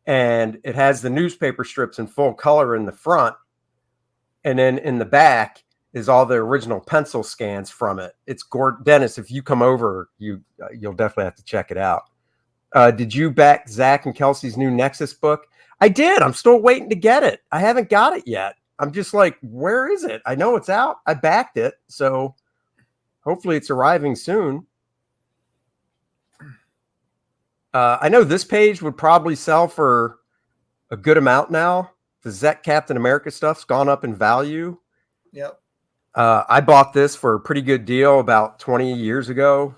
and it has the newspaper strips in full color in the front, and then in the back is all the original pencil scans from it. It's gorgeous. Dennis, if you come over, you'll definitely have to check it out. Did you back Zach and Kelsey's new Nexus book? I did. I'm still waiting to get it. I haven't got it yet. I'm just like, where is it? I know it's out. I backed it. So hopefully it's arriving soon. I know this page would probably sell for a good amount now. The Zek Captain America stuff's gone up in value. Yep. I bought this for a pretty good deal about 23 years ago.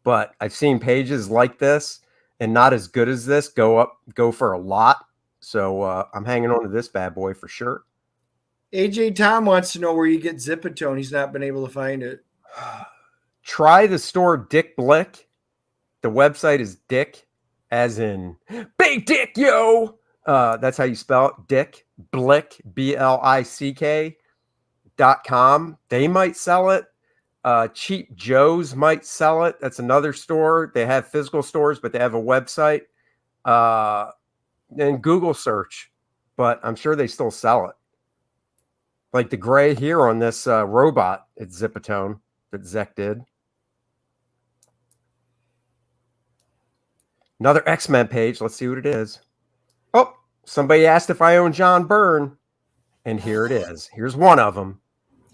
But I've seen pages like this and not as good as this go for a lot. So I'm hanging on to this bad boy for sure. AJ Tom wants to know where you get Zipatone. He's not been able to find it. Try the store Dick Blick. The website is Dick, as in Big Dick, yo. That's how you spell it. Dick Blick, BLICK.com. They might sell it. Cheap Joe's might sell it. That's another store. They have physical stores, but they have a website. And Google search, but I'm sure they still sell it. Like the gray here on this robot, it's Zipatone that Zek did. Another X-Men page. Let's see what it is. Oh, somebody asked if I own John Byrne, and here it is. Here's one of them.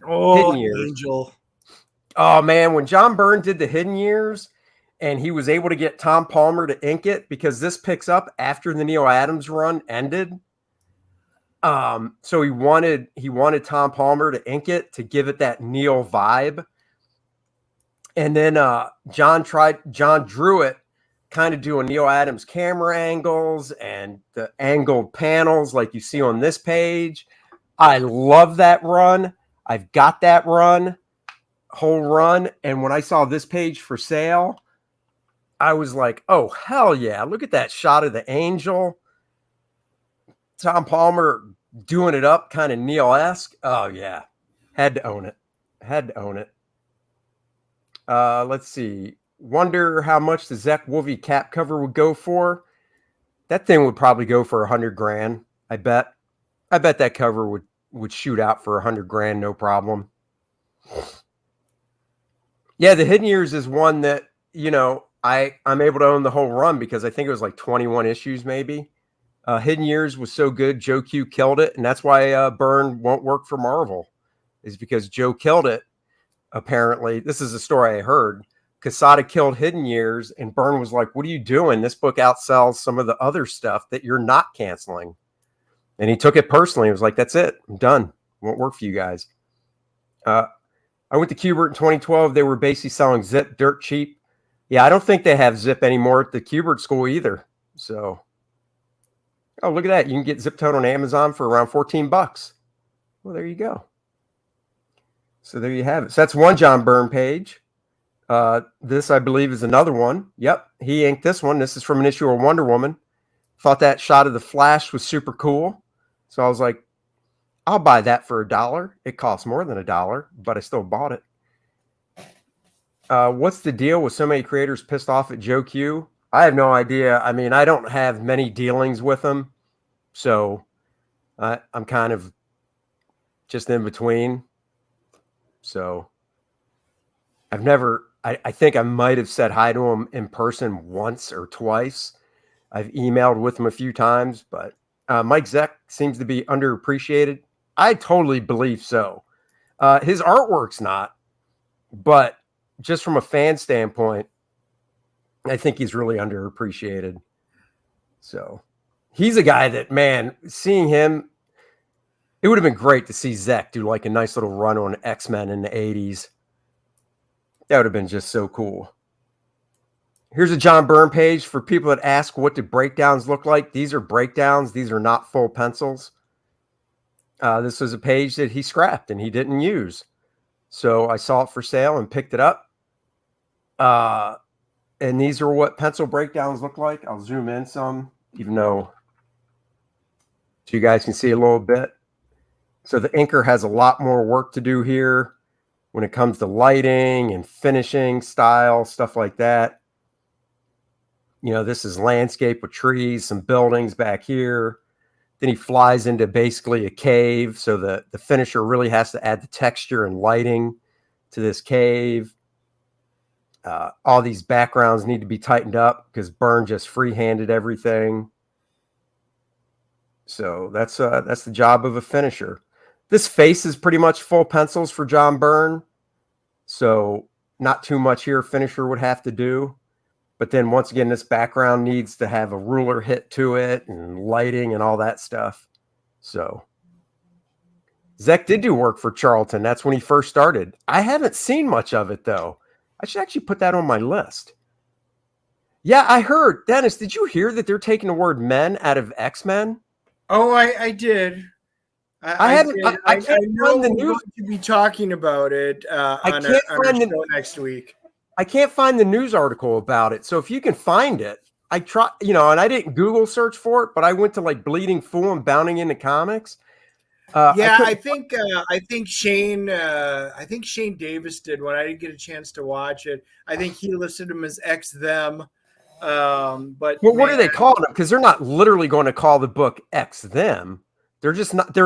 Oh, Hidden Years. Angel. Oh, man, when John Byrne did the Hidden Years and he was able to get Tom Palmer to ink it, because this picks up after the Neil Adams run ended. So he wanted Tom Palmer to ink it to give it that Neil vibe. And then John drew it, kind of doing Neil Adams camera angles and the angled panels like you see on this page. I love that run. I've got that whole run. And when I saw this page for sale, I was like, oh, hell yeah. Look at that shot of the Angel. Tom Palmer doing it up kind of Neil-esque. Oh, yeah. Had to own it. Let's see. Wonder how much the Zek Wolvie cap cover would go for. That thing would probably go for $100,000. I bet that cover would shoot out for $100,000, no problem. Yeah, the Hidden Years is one that, I'm able to own the whole run because I think it was like 21 issues maybe. Hidden Years was so good, Joe Q killed it, and that's why Byrne won't work for Marvel, is because Joe killed it. Apparently, this is a story I heard. Quesada killed Hidden Years, and Byrne was like, "What are you doing? This book outsells some of the other stuff that you're not canceling." And he took it personally. He was like, "That's it. I'm done. Won't work for you guys." I went to Kubert in 2012. They were basically selling Zip dirt cheap. Yeah, I don't think they have Zip anymore at the Kubert school either. So, oh, look at that. You can get Zip Tote on Amazon for around $14. Well, there you go. So there you have it. So that's one John Byrne page. This, I believe, is another one. Yep, he inked this one. This is from an issue of Wonder Woman. Thought that shot of the Flash was super cool. So I was like, I'll buy that for $1. It costs more than $1, but I still bought it. What's the deal with so many creators pissed off at Joe Q? I have no idea. I mean, I don't have many dealings with him. So I'm kind of just in between. So I've never, I think I might have said hi to him in person once or twice. I've emailed with him a few times, but Mike Zeck seems to be underappreciated. I totally believe so. His artwork's not, but just from a fan standpoint, I think he's really underappreciated. So he's a guy that, man, seeing him, it would have been great to see Zeck do like a nice little run on X-Men in the 80s. That would have been just so cool. Here's a John Byrne page for people that ask, what do breakdowns look like? These are breakdowns. These are not full pencils. This was a page that he scrapped and he didn't use. So I saw it for sale and picked it up. And these are what pencil breakdowns look like. I'll zoom in some, even though so you guys can see a little bit. So the inker has a lot more work to do here when it comes to lighting and finishing style, stuff like that. This is landscape with trees, some buildings back here. Then he flies into basically a cave. So the finisher really has to add the texture and lighting to this cave. All these backgrounds need to be tightened up because Byrne just free-handed everything. So that's the job of a finisher. This face is pretty much full pencils for John Byrne. So not too much here finisher would have to do. But then once again, this background needs to have a ruler hit to it and lighting and all that stuff. So Zeck did do work for Charlton. That's when he first started. I haven't seen much of it, though. I should actually put that on my list. Yeah, I heard. Dennis, did you hear that they're taking the word men out of X-Men? Oh, I did. I know we're going to be talking about it on our show next week. I can't find the news article about it. So if you can find it, I try, and I didn't Google search for it, but I went to like Bleeding Fool and Bounding into Comics. I think Shane Davis did one. I didn't get a chance to watch it. I think he listed them as X them. But what are they calling them? Because they're not literally going to call the book X them. They're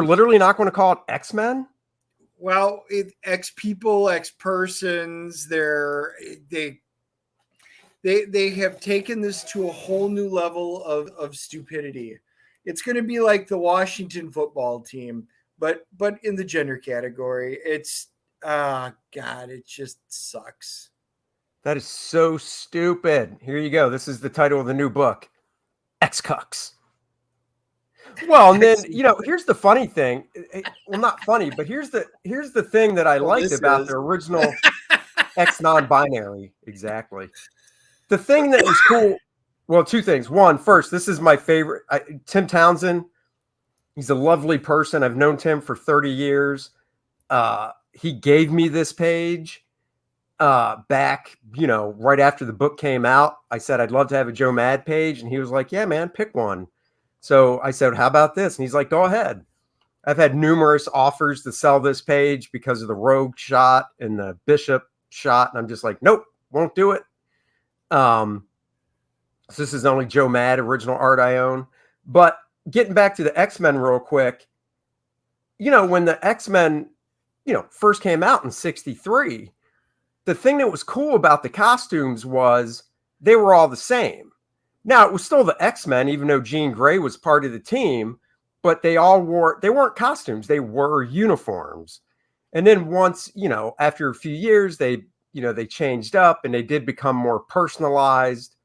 literally not going to call it X-Men. Well, X people, X persons, they have taken this to a whole new level of stupidity. It's going to be like the Washington football team, but in the gender category. It's God, it just sucks. That is so stupid. Here you go. This is the title of the new book, X-Cucks. Well, and then, here's the funny thing. Well, not funny, but here's the thing that I liked about the original X non-binary. Exactly. The thing that was cool. Well, two things. One, first, this is my favorite. Tim Townsend. He's a lovely person. I've known Tim for 30 years. He gave me this page back, right after the book came out. I said, I'd love to have a Joe Mad page. And he was like, yeah, man, pick one. So I said, how about this? And he's like, go ahead. I've had numerous offers to sell this page because of the Rogue shot and the Bishop shot, and I'm just like, nope, won't do it. So this is only Joe Mad original art I own. But getting back to the X-Men real quick, when the X-Men, first came out in 1963, the thing that was cool about the costumes was they were all the same. Now, it was still the X-Men, even though Jean Grey was part of the team, but they weren't costumes, they were uniforms. And then once, after a few years, they changed up and they did become more personalized,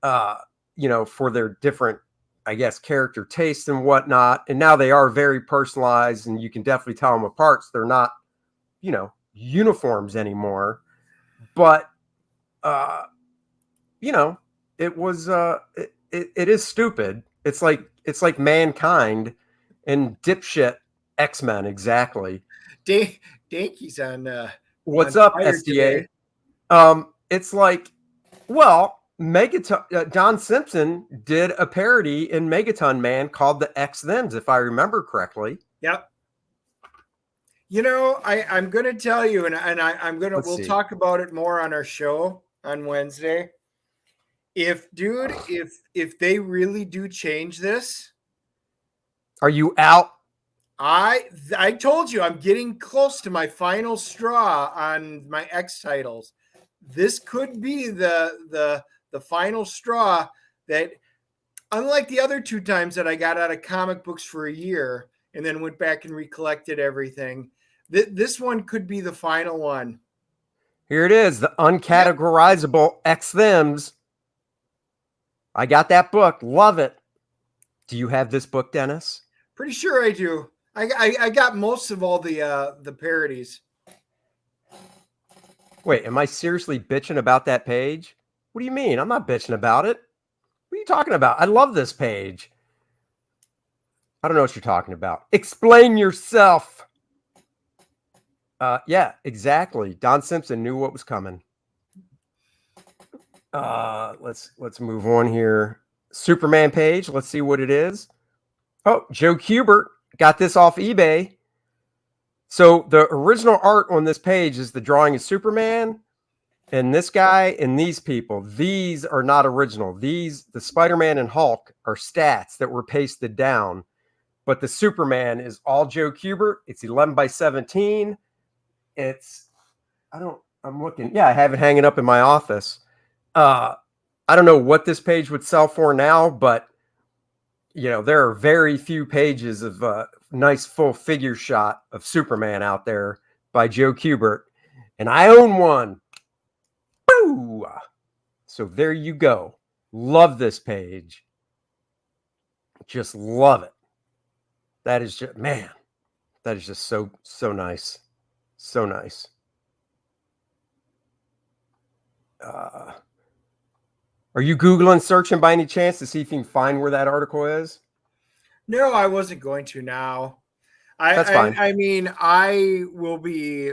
for their different, I guess, character tastes and whatnot. And now they are very personalized, and you can definitely tell them apart. So they're not, uniforms anymore. But, it was, it is stupid. It's like Mankind and dipshit X-Men. Exactly. Danky's on. What's on up, fire SDA? today. It's like, well, Megaton, Don Simpson did a parody in Megaton Man called the X-Thems, if I remember correctly. Yep. I'm going to tell you, and we'll talk about it more on our show on Wednesday. If they really do change this, are you out? I told you I'm getting close to my final straw on my X titles. This could be the final straw that, unlike the other 2 times that I got out of comic books for a year and then went back and recollected everything, this one could be the final one. Here it is, the uncategorizable X-Thems. I got that book. Love it. Do you have this book, Dennis? Pretty sure I do. I got most of all the parodies. Wait, am I seriously bitching about that page? What do you mean? I'm not bitching about it. What are you talking about? I love this page. I don't know what you're talking about. Explain yourself. Yeah, exactly. Don Simpson knew what was coming. Let's move on here. Superman page. Let's see what it is. Oh, Joe Kubert got this off eBay. So the original art on this page is the drawing of Superman and this guy and these people. These are not original. The Spider-Man and Hulk are stats that were pasted down. But the Superman is all Joe Kubert. It's 11 by 17. I'm looking. Yeah, I have it hanging up in my office. I don't know what this page would sell for now, but there are very few pages of nice full figure shot of Superman out there by Joe Kubert, and I own one. Boo! So there you go. Love this page. Just love it. That is just, man, that is just so nice. So nice. Are you Googling, searching by any chance to see if you can find where that article is? No, I wasn't going to now. That's fine. I mean, I will be.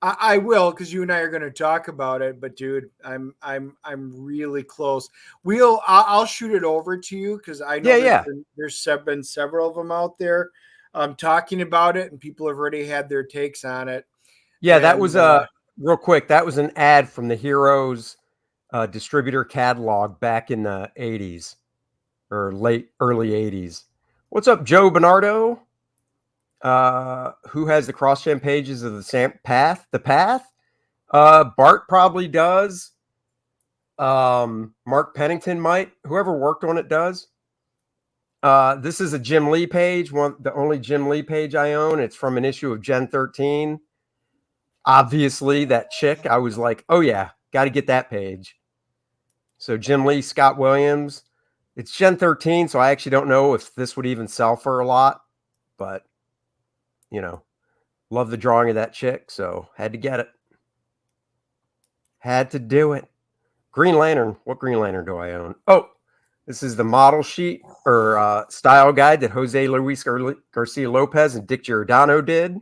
I will, because you and I are going to talk about it. But dude, I'm really close. I'll shoot it over to you, because I know there's been several of them out there talking about it, and people have already had their takes on it. Yeah, that was real quick. That was an ad from the Heroes distributor catalog back in the 80s or early 80s. What's up, Joe Bernardo? Who has the cross-gen pages of the Path? The Path? Bart probably does. Mark Pennington might. Whoever worked on it does. This is a Jim Lee page, the only Jim Lee page I own. It's from an issue of Gen 13. Obviously, that chick, I was like, oh yeah, got to get that page. So Jim Lee, Scott Williams. It's Gen 13, so I actually don't know if this would even sell for a lot. But, love the drawing of that chick, so had to get it. Had to do it. Green Lantern. What Green Lantern do I own? Oh, this is the model sheet or style guide that Jose Luis Garcia Lopez and Dick Giordano did.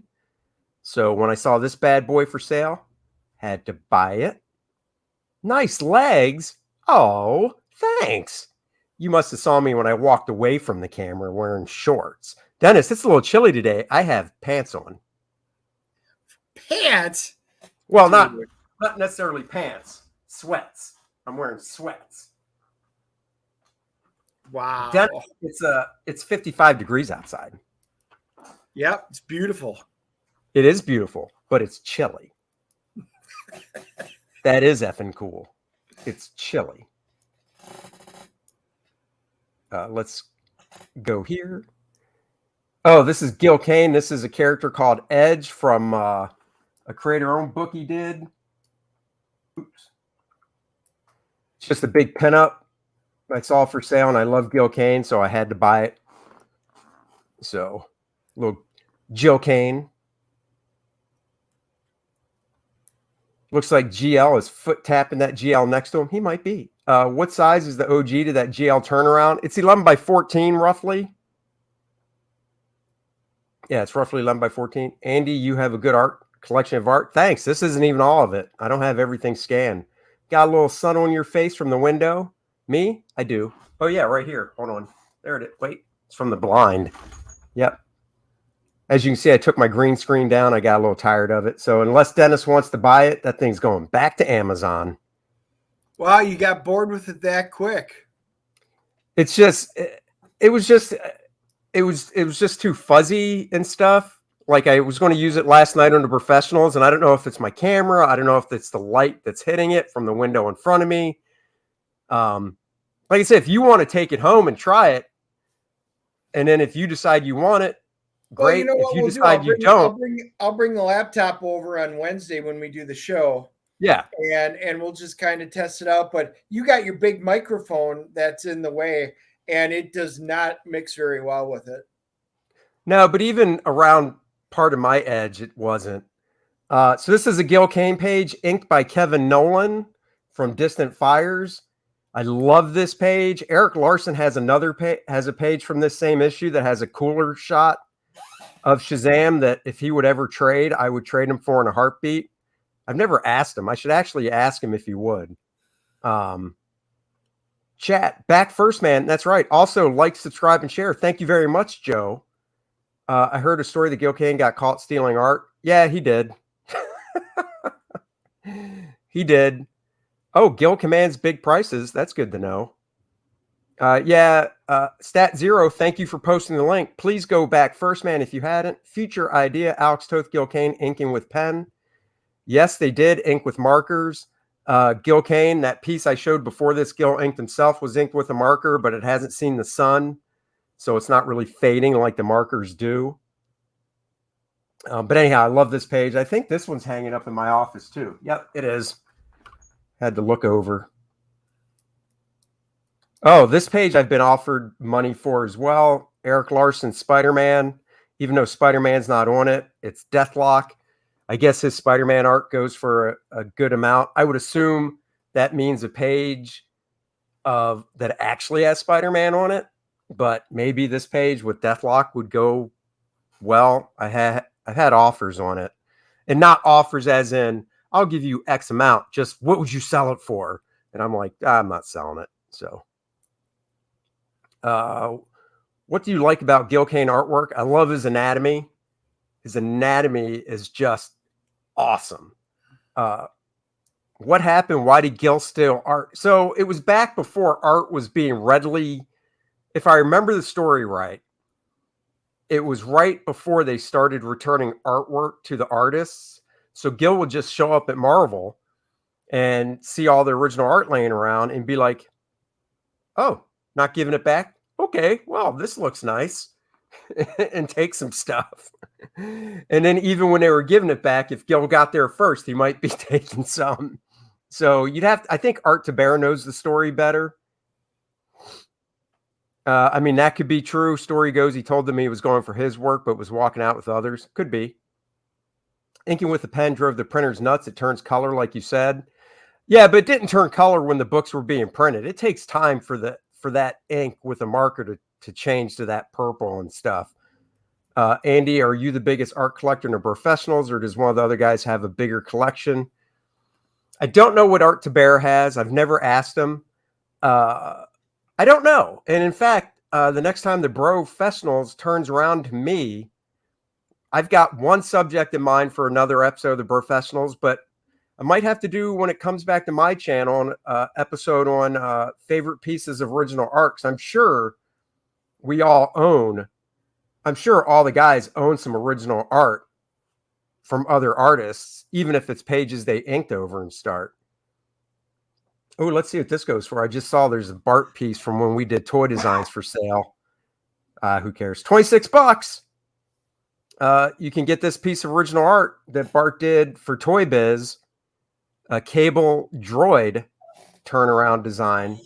So when I saw this bad boy for sale, had to buy it. Nice legs. Oh, thanks. You must have saw me when I walked away from the camera wearing shorts. Dennis, it's a little chilly today. I have pants on. Pants? Well, not Not necessarily pants, sweats. I'm wearing sweats. Wow. It's 55 degrees outside. Yep, it's beautiful. It is beautiful, but it's chilly. That is effing cool. It's chilly. Let's go here. Oh, this is Gil Kane. This is a character called Edge from a creator-owned book he did. Oops. It's just a big pinup. I saw for sale, and I love Gil Kane, so I had to buy it. So, little Gil Kane. Looks like GL is foot tapping that GL next to him. He might be. What size is the OG to that GL turnaround? It's 11 by 14, roughly. Yeah, it's roughly 11 by 14. Andy, you have a good art collection of art. Thanks. This isn't even all of it. I don't have everything scanned. Got a little sun on your face from the window. Me? I do. Oh, yeah, right here. Hold on. There it is. Wait. It's from the blind. Yep. As you can see, I took my green screen down. I got a little tired of it. So unless Dennis wants to buy it, that thing's going back to Amazon. Wow, you got bored with it that quick. It's just, it was just too fuzzy and stuff. Like I was going to use it last night on the professionals, and I don't know if it's my camera. I don't know if it's the light that's hitting it from the window in front of me. Like I said, if you want to take it home and try it, and then if you decide you want it, great. Well, you know if you decide you don't, I'll bring the laptop over on Wednesday when we do the show. Yeah. And we'll just kind of test it out. But you got your big microphone that's in the way, and it does not mix very well with it. No, but even around part of my edge, it wasn't. So this is a Gil Kane page inked by Kevin Nolan from Distant Fires. I love this page. Eric Larson has a page from this same issue that has a cooler shot of Shazam that if he would ever trade, I would trade him for in a heartbeat. I've never asked him. I should actually ask him if he would. Chat, back first, man. That's right. Also, like, subscribe, and share. Thank you very much, Joe. I heard a story that Gil Kane got caught stealing art. Yeah, he did. He did. Oh, Gil commands big prices. That's good to know. Stat Zero, thank you for posting the link. Please go back first, man, if you hadn't. Future idea, Alex Toth, Gil Kane inking with pen. Yes, they did ink with markers. Gil Kane, that piece I showed before this, Gil inked himself, was inked with a marker, but it hasn't seen the sun, so it's not really fading like the markers do. But anyhow, I love this page. I think this one's hanging up in my office too. Yep, it is. Had to look over. Oh, this page I've been offered money for as well. Eric Larson, Spider-Man. Even though Spider-Man's not on it, it's Deathlock. I guess his Spider-Man art goes for a good amount. I would assume that means a page that actually has Spider-Man on it, but maybe this page with Deathlock would go well. I've had offers on it, and not offers as in I'll give you X amount. Just what would you sell it for? And I'm like, I'm not selling it. So, what do you like about Gil Kane artwork? I love his anatomy. His anatomy is just awesome. What happened? Why did Gil steal art? So it was back before art was being readily, if I remember the story right, it was right before they started returning artwork to the artists. So Gil would just show up at Marvel and see all the original art laying around and be like, oh, not giving it back? Okay, well, this looks nice. And take some stuff. And then even when they were giving it back, if Gil got there first, he might be taking some. So I think Art Taber knows the story better. I mean, that could be true. Story goes, he told them he was going for his work, but was walking out with others. Could be. Inking with the pen drove the printers nuts. It turns color, like you said. Yeah, but it didn't turn color when the books were being printed. It takes time for that ink with a marker to change to that purple and stuff. Andy, are you the biggest art collector in the professionals, or does one of the other guys have a bigger collection? I don't know what Art Taber has. I've never asked him. I don't know. And in fact, the next time the Professionals turns around to me, I've got one subject in mind for another episode of the Professionals, but I might have to do, when it comes back to my channel, an episode on favorite pieces of original art. 'Cause I'm sure I'm sure all the guys own some original art from other artists, even if it's pages they inked over and start. Oh, let's see what this goes for. I just saw there's a Bart piece from when we did toy designs for sale. Who cares? $26. You can get this piece of original art that Bart did for Toy Biz, a cable droid turnaround design.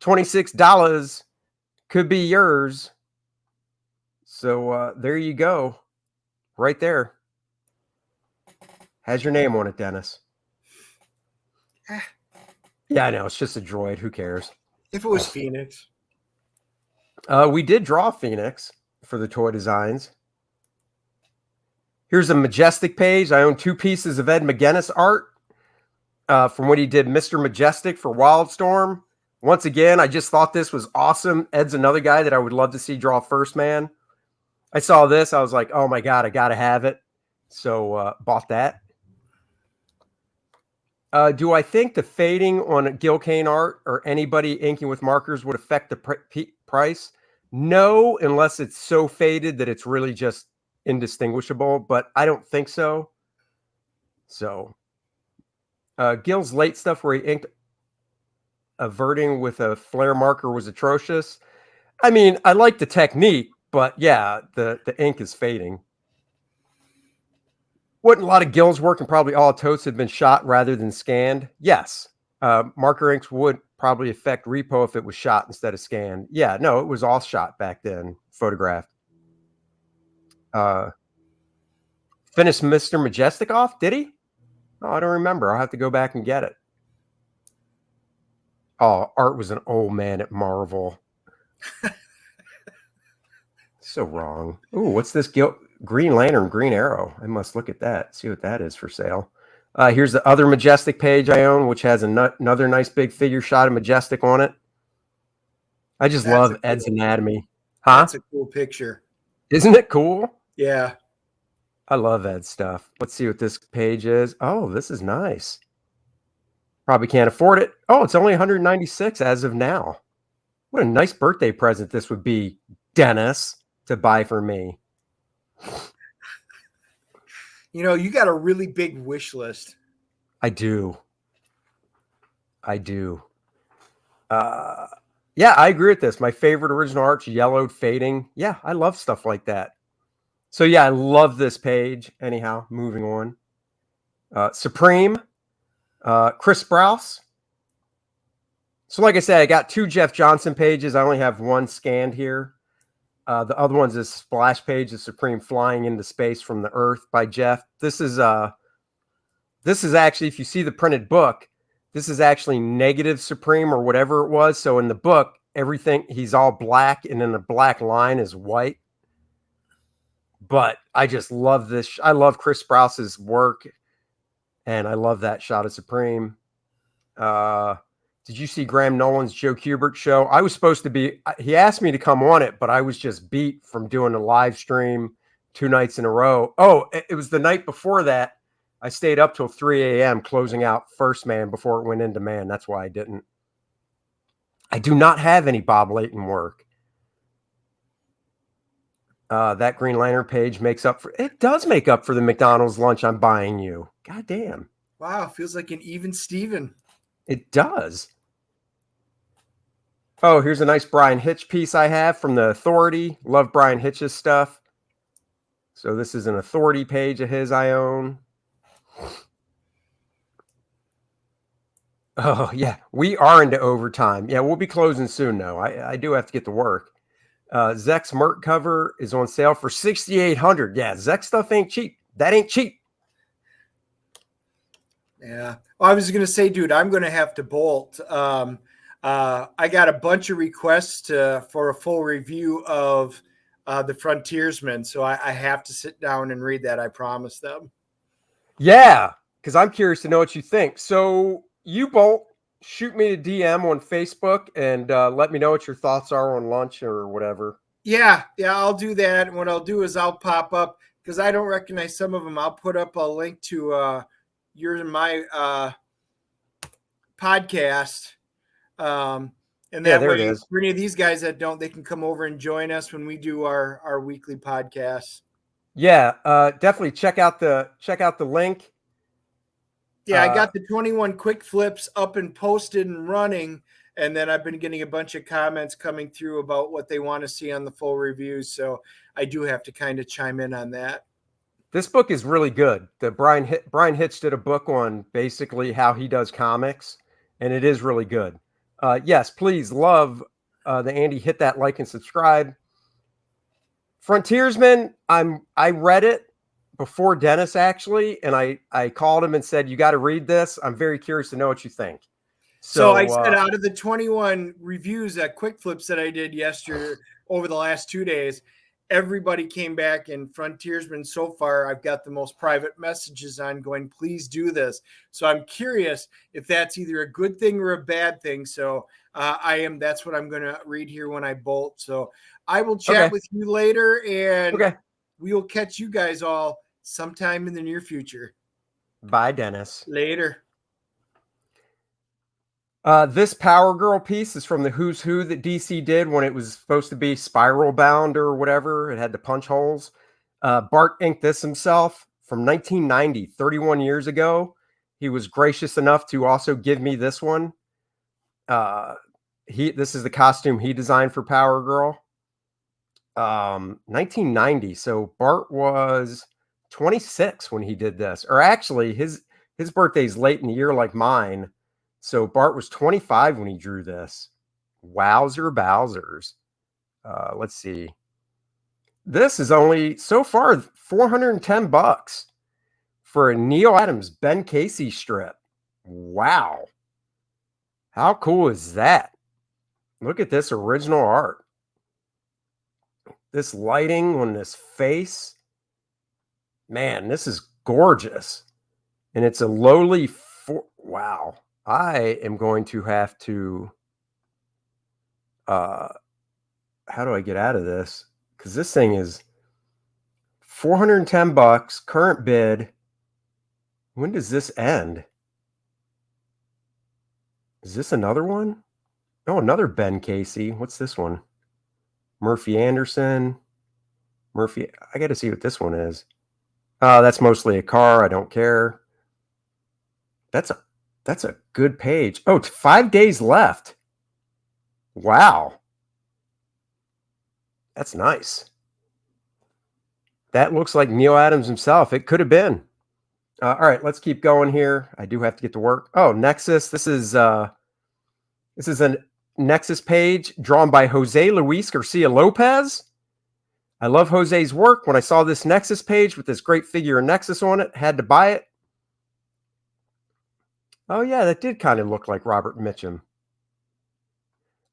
$26 could be yours. So there you go. Right there. Has your name on it, Dennis. Yeah, I know. It's just a droid. Who cares? If it was Phoenix. We did draw Phoenix for the toy designs. Here's a Majestic page. I own 2 pieces of Ed McGuinness art from when he did Mr. Majestic for Wildstorm. Once again, I just thought this was awesome. Ed's another guy that I would love to see draw First Man. I saw this. I was like, oh my God, I got to have it. So bought that. Do I think the fading on Gil Kane art or anybody inking with markers would affect the price? No, unless it's so faded that it's really just indistinguishable, but I don't think so. So Gil's late stuff where he inked averting with a flare marker was atrocious. I mean, I like the technique, but yeah, the ink is fading. Wouldn't a lot of Gil's work and probably all totes have been shot rather than scanned? Yes. Marker inks would probably affect repo if it was shot instead of scanned. Yeah, no, it was all shot back then, photographed. Finished Mr. Majestic off? Did he? Oh, I don't remember. I'll have to go back and get it. Oh, Art was an old man at Marvel. So wrong. Ooh, what's this? Green Lantern, Green Arrow. I must look at that. See what that is for sale. Here's the other Majestic page I own, which has another nice big figure shot of Majestic on it. I just love Ed's anatomy. Huh? That's a cool picture. Isn't it cool? Yeah. I love Ed's stuff. Let's see what this page is. Oh, this is nice. Probably can't afford it. Oh, it's only $196 as of now. What a nice birthday present this would be, Dennis, to buy for me. You know, you got a really big wish list. I do. Yeah, I agree with this. My favorite original art's yellowed, fading. Yeah, I love stuff like that. So yeah, I love this page. Anyhow, moving on. Supreme, Chris Sprouse. So like I said, I got 2 Jeff Johnson pages. I only have 1 scanned here. The other one's a splash page of Supreme flying into space from the Earth by Jeff. This is actually, if you see the printed book, this is actually negative Supreme or whatever it was. So in the book, everything, he's all black and then the black line is white. But I just love this. I love Chris Sprouse's work. And I love that shot of Supreme. Did you see Graham Nolan's Joe Kubert show? I was supposed to be, he asked me to come on it, but I was just beat from doing a live stream 2 nights in a row. Oh, it was the night before that. I stayed up till 3 a.m. closing out First Man before it went into Man. That's why I didn't. I do not have any Bob Layton work. That Green Lantern page makes up for, it does make up for the McDonald's lunch I'm buying you. God damn. Wow, feels like an even Steven. It does. Oh, here's a nice Brian Hitch piece I have from the Authority. Love Brian Hitch's stuff. So this is an Authority page of his I own. Oh, yeah. We are into overtime. Yeah, we'll be closing soon, though. I do have to get to work. Zek's Merc cover is on sale for $6,800. Yeah, Zek stuff ain't cheap. That ain't cheap. Yeah. Well, I was going to say, dude, I'm going to have to bolt. I got a bunch of requests for a full review of the Frontiersman, so I have to sit down and read that. I promise them. Yeah, because I'm curious to know what you think. So you bolt, shoot me a DM on Facebook and let me know what your thoughts are on lunch or whatever. Yeah, I'll do that. And what I'll do is I'll pop up, because I don't recognize some of them. I'll put up a link to your and my podcast. And Yeah, that there it way, is. for any of these guys that don't, they can come over and join us when we do our weekly podcasts. Yeah, definitely check out the link. Yeah, I got the 21 quick flips up and posted and running, and then I've been getting a bunch of comments coming through about what they want to see on the full reviews. So I do have to kind of chime in on that. This book is really good. The Brian Hitch did a book on basically how he does comics, and it is really good. Yes, please love the Andy. Hit that like and subscribe. Frontiersman, I read it before Dennis actually, and I called him and said, you got to read this. I'm very curious to know what you think. So I said out of the 21 reviews at Quick Flips that I did yesterday over the last 2 days, everybody came back, and Frontiersman so far, I've got the most private messages on going, please do this. So I'm curious if that's either a good thing or a bad thing. So that's what I'm going to read here when I bolt. So I will chat with you later, and we will catch you guys all sometime in the near future. Bye, Dennis. Later. This Power Girl piece is from the Who's Who that DC did when it was supposed to be spiral bound or whatever. It had the punch holes. Bart inked this himself from 1990, 31 years ago. He was gracious enough to also give me this one. This is the costume he designed for Power Girl. 1990. So Bart was 26 when he did this, or actually his birthday's late in the year like mine. So Bart was 25 when he drew this. Wowzer Bowsers. Let's see. This is only so far $410 for a Neil Adams Ben Casey strip. Wow. How cool is that? Look at this original art. This lighting on this face. Man, this is gorgeous. And it's a lowly wow. I am going to have to how do I get out of this? Because this thing is $410, current bid. When does this end? Is this another one? Oh, another Ben Casey. What's this one? Murphy Anderson. Murphy. I got to see what this one is. That's mostly a car. I don't care. That's a good page. Oh, 5 days left. Wow. That's nice. That looks like Neil Adams himself. It could have been. All right, let's keep going here. I do have to get to work. Oh, Nexus. This is a Nexus page drawn by Jose Luis Garcia Lopez. I love Jose's work. When I saw this Nexus page with this great figure of Nexus on it, had to buy it. Oh, yeah, that did kind of look like Robert Mitchum.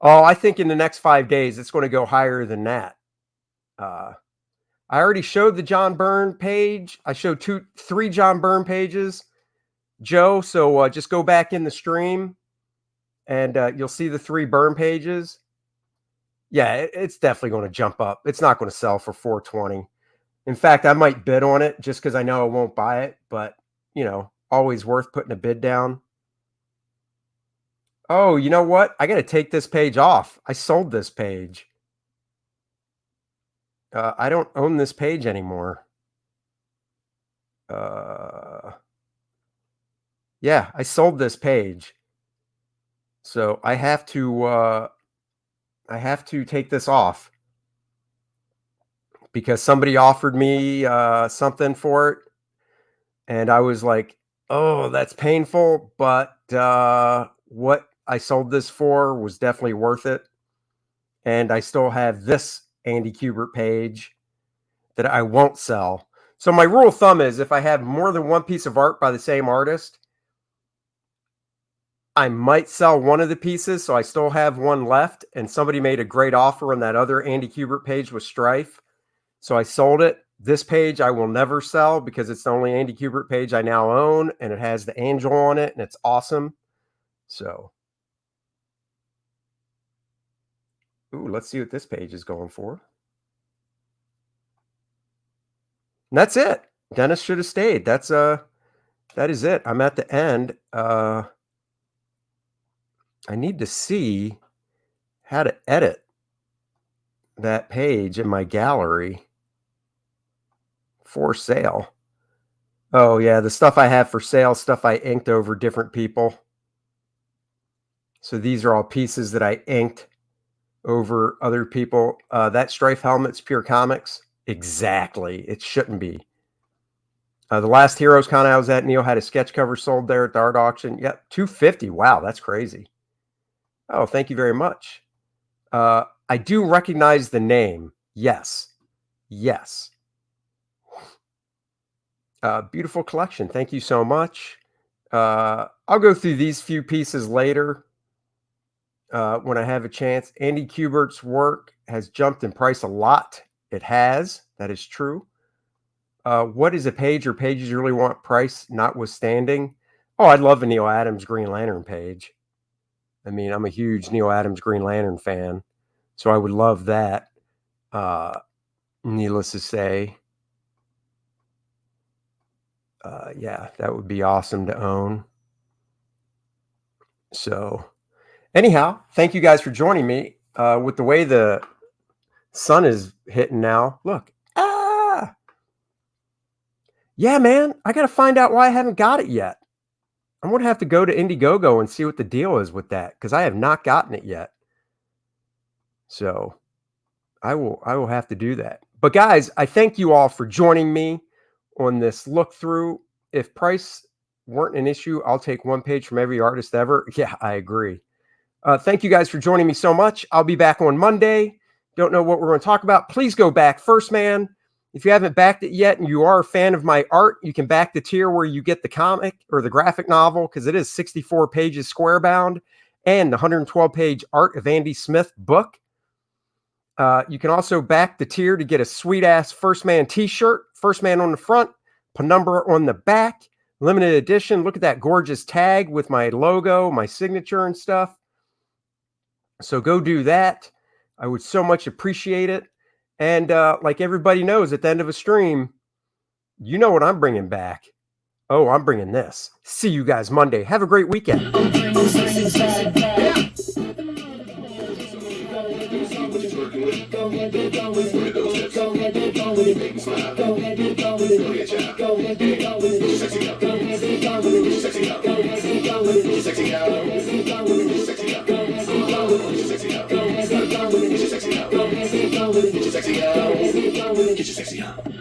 Oh, I think in the next 5 days, it's going to go higher than that. I already showed the John Byrne page. I showed 3 John Byrne pages, Joe. So just go back in the stream and you'll see the 3 Byrne pages. Yeah, it's definitely going to jump up. It's not going to sell for $420. In fact, I might bid on it just because I know I won't buy it, but you know, always worth putting a bid down. Oh, you know what? I got to take this page off. I sold this page. I don't own this page anymore. Yeah, I sold this page. So I have to take this off because somebody offered me something for it. And I was like, oh, that's painful. But what I sold this for was definitely worth it. And I still have this Andy Kubert page that I won't sell. So my rule of thumb is if I have more than one piece of art by the same artist, I might sell one of the pieces. So I still have one left. And somebody made a great offer on that other Andy Kubert page with Strife. So I sold it. This page I will never sell because it's the only Andy Kubert page I now own. And it has the angel on it. And it's awesome. So. Ooh, let's see what this page is going for. And that's it. Dennis should have stayed. That's that is it. I'm at the end. I need to see how to edit that page in my gallery for sale. Oh, yeah, the stuff I have for sale, stuff I inked over different people. So these are all pieces that I inked over other people. That Strife helmet's Pure Comics. Exactly. It shouldn't be. The last Heroes Con I was at, Neil had a sketch cover sold there at the art auction. Yep, $250. Wow, that's crazy. Oh, thank you very much. I do recognize the name. Yes. Yes. Beautiful collection. Thank you so much. I'll go through these few pieces later when I have a chance. Andy Kubert's work has jumped in price a lot. It has. That is true. What is a page or pages you really want, price notwithstanding? Oh, I'd love a Neil Adams Green Lantern page. I mean, I'm a huge Neil Adams Green Lantern fan, so I would love that. Needless to say. Yeah, that would be awesome to own. So anyhow, thank you guys for joining me. With the way the sun is hitting now, look. Yeah, man, I got to find out why I haven't got it yet. I'm going to have to go to Indiegogo and see what the deal is with that, because I have not gotten it yet. So I will have to do that. But guys, I thank you all for joining me on this look through. If price weren't an issue, I'll take one page from every artist ever. Yeah, I agree. Thank you guys for joining me so much. I'll be back on Monday. Don't know what we're going to talk about. Please go back first, man. If you haven't backed it yet and you are a fan of my art, you can back the tier where you get the comic or the graphic novel, because it is 64 pages square bound, and the 112-page Art of Andy Smith book. You can also back the tier to get a sweet-ass First Man t-shirt, First Man on the front, Penumbra on the back, limited edition. Look at that gorgeous tag with my logo, my signature and stuff. So go do that. I would so much appreciate it. And like everybody knows, at the end of a stream, you know what I'm bringing back. Oh, I'm bringing this. See you guys Monday. Have a great weekend. Get your sexy on.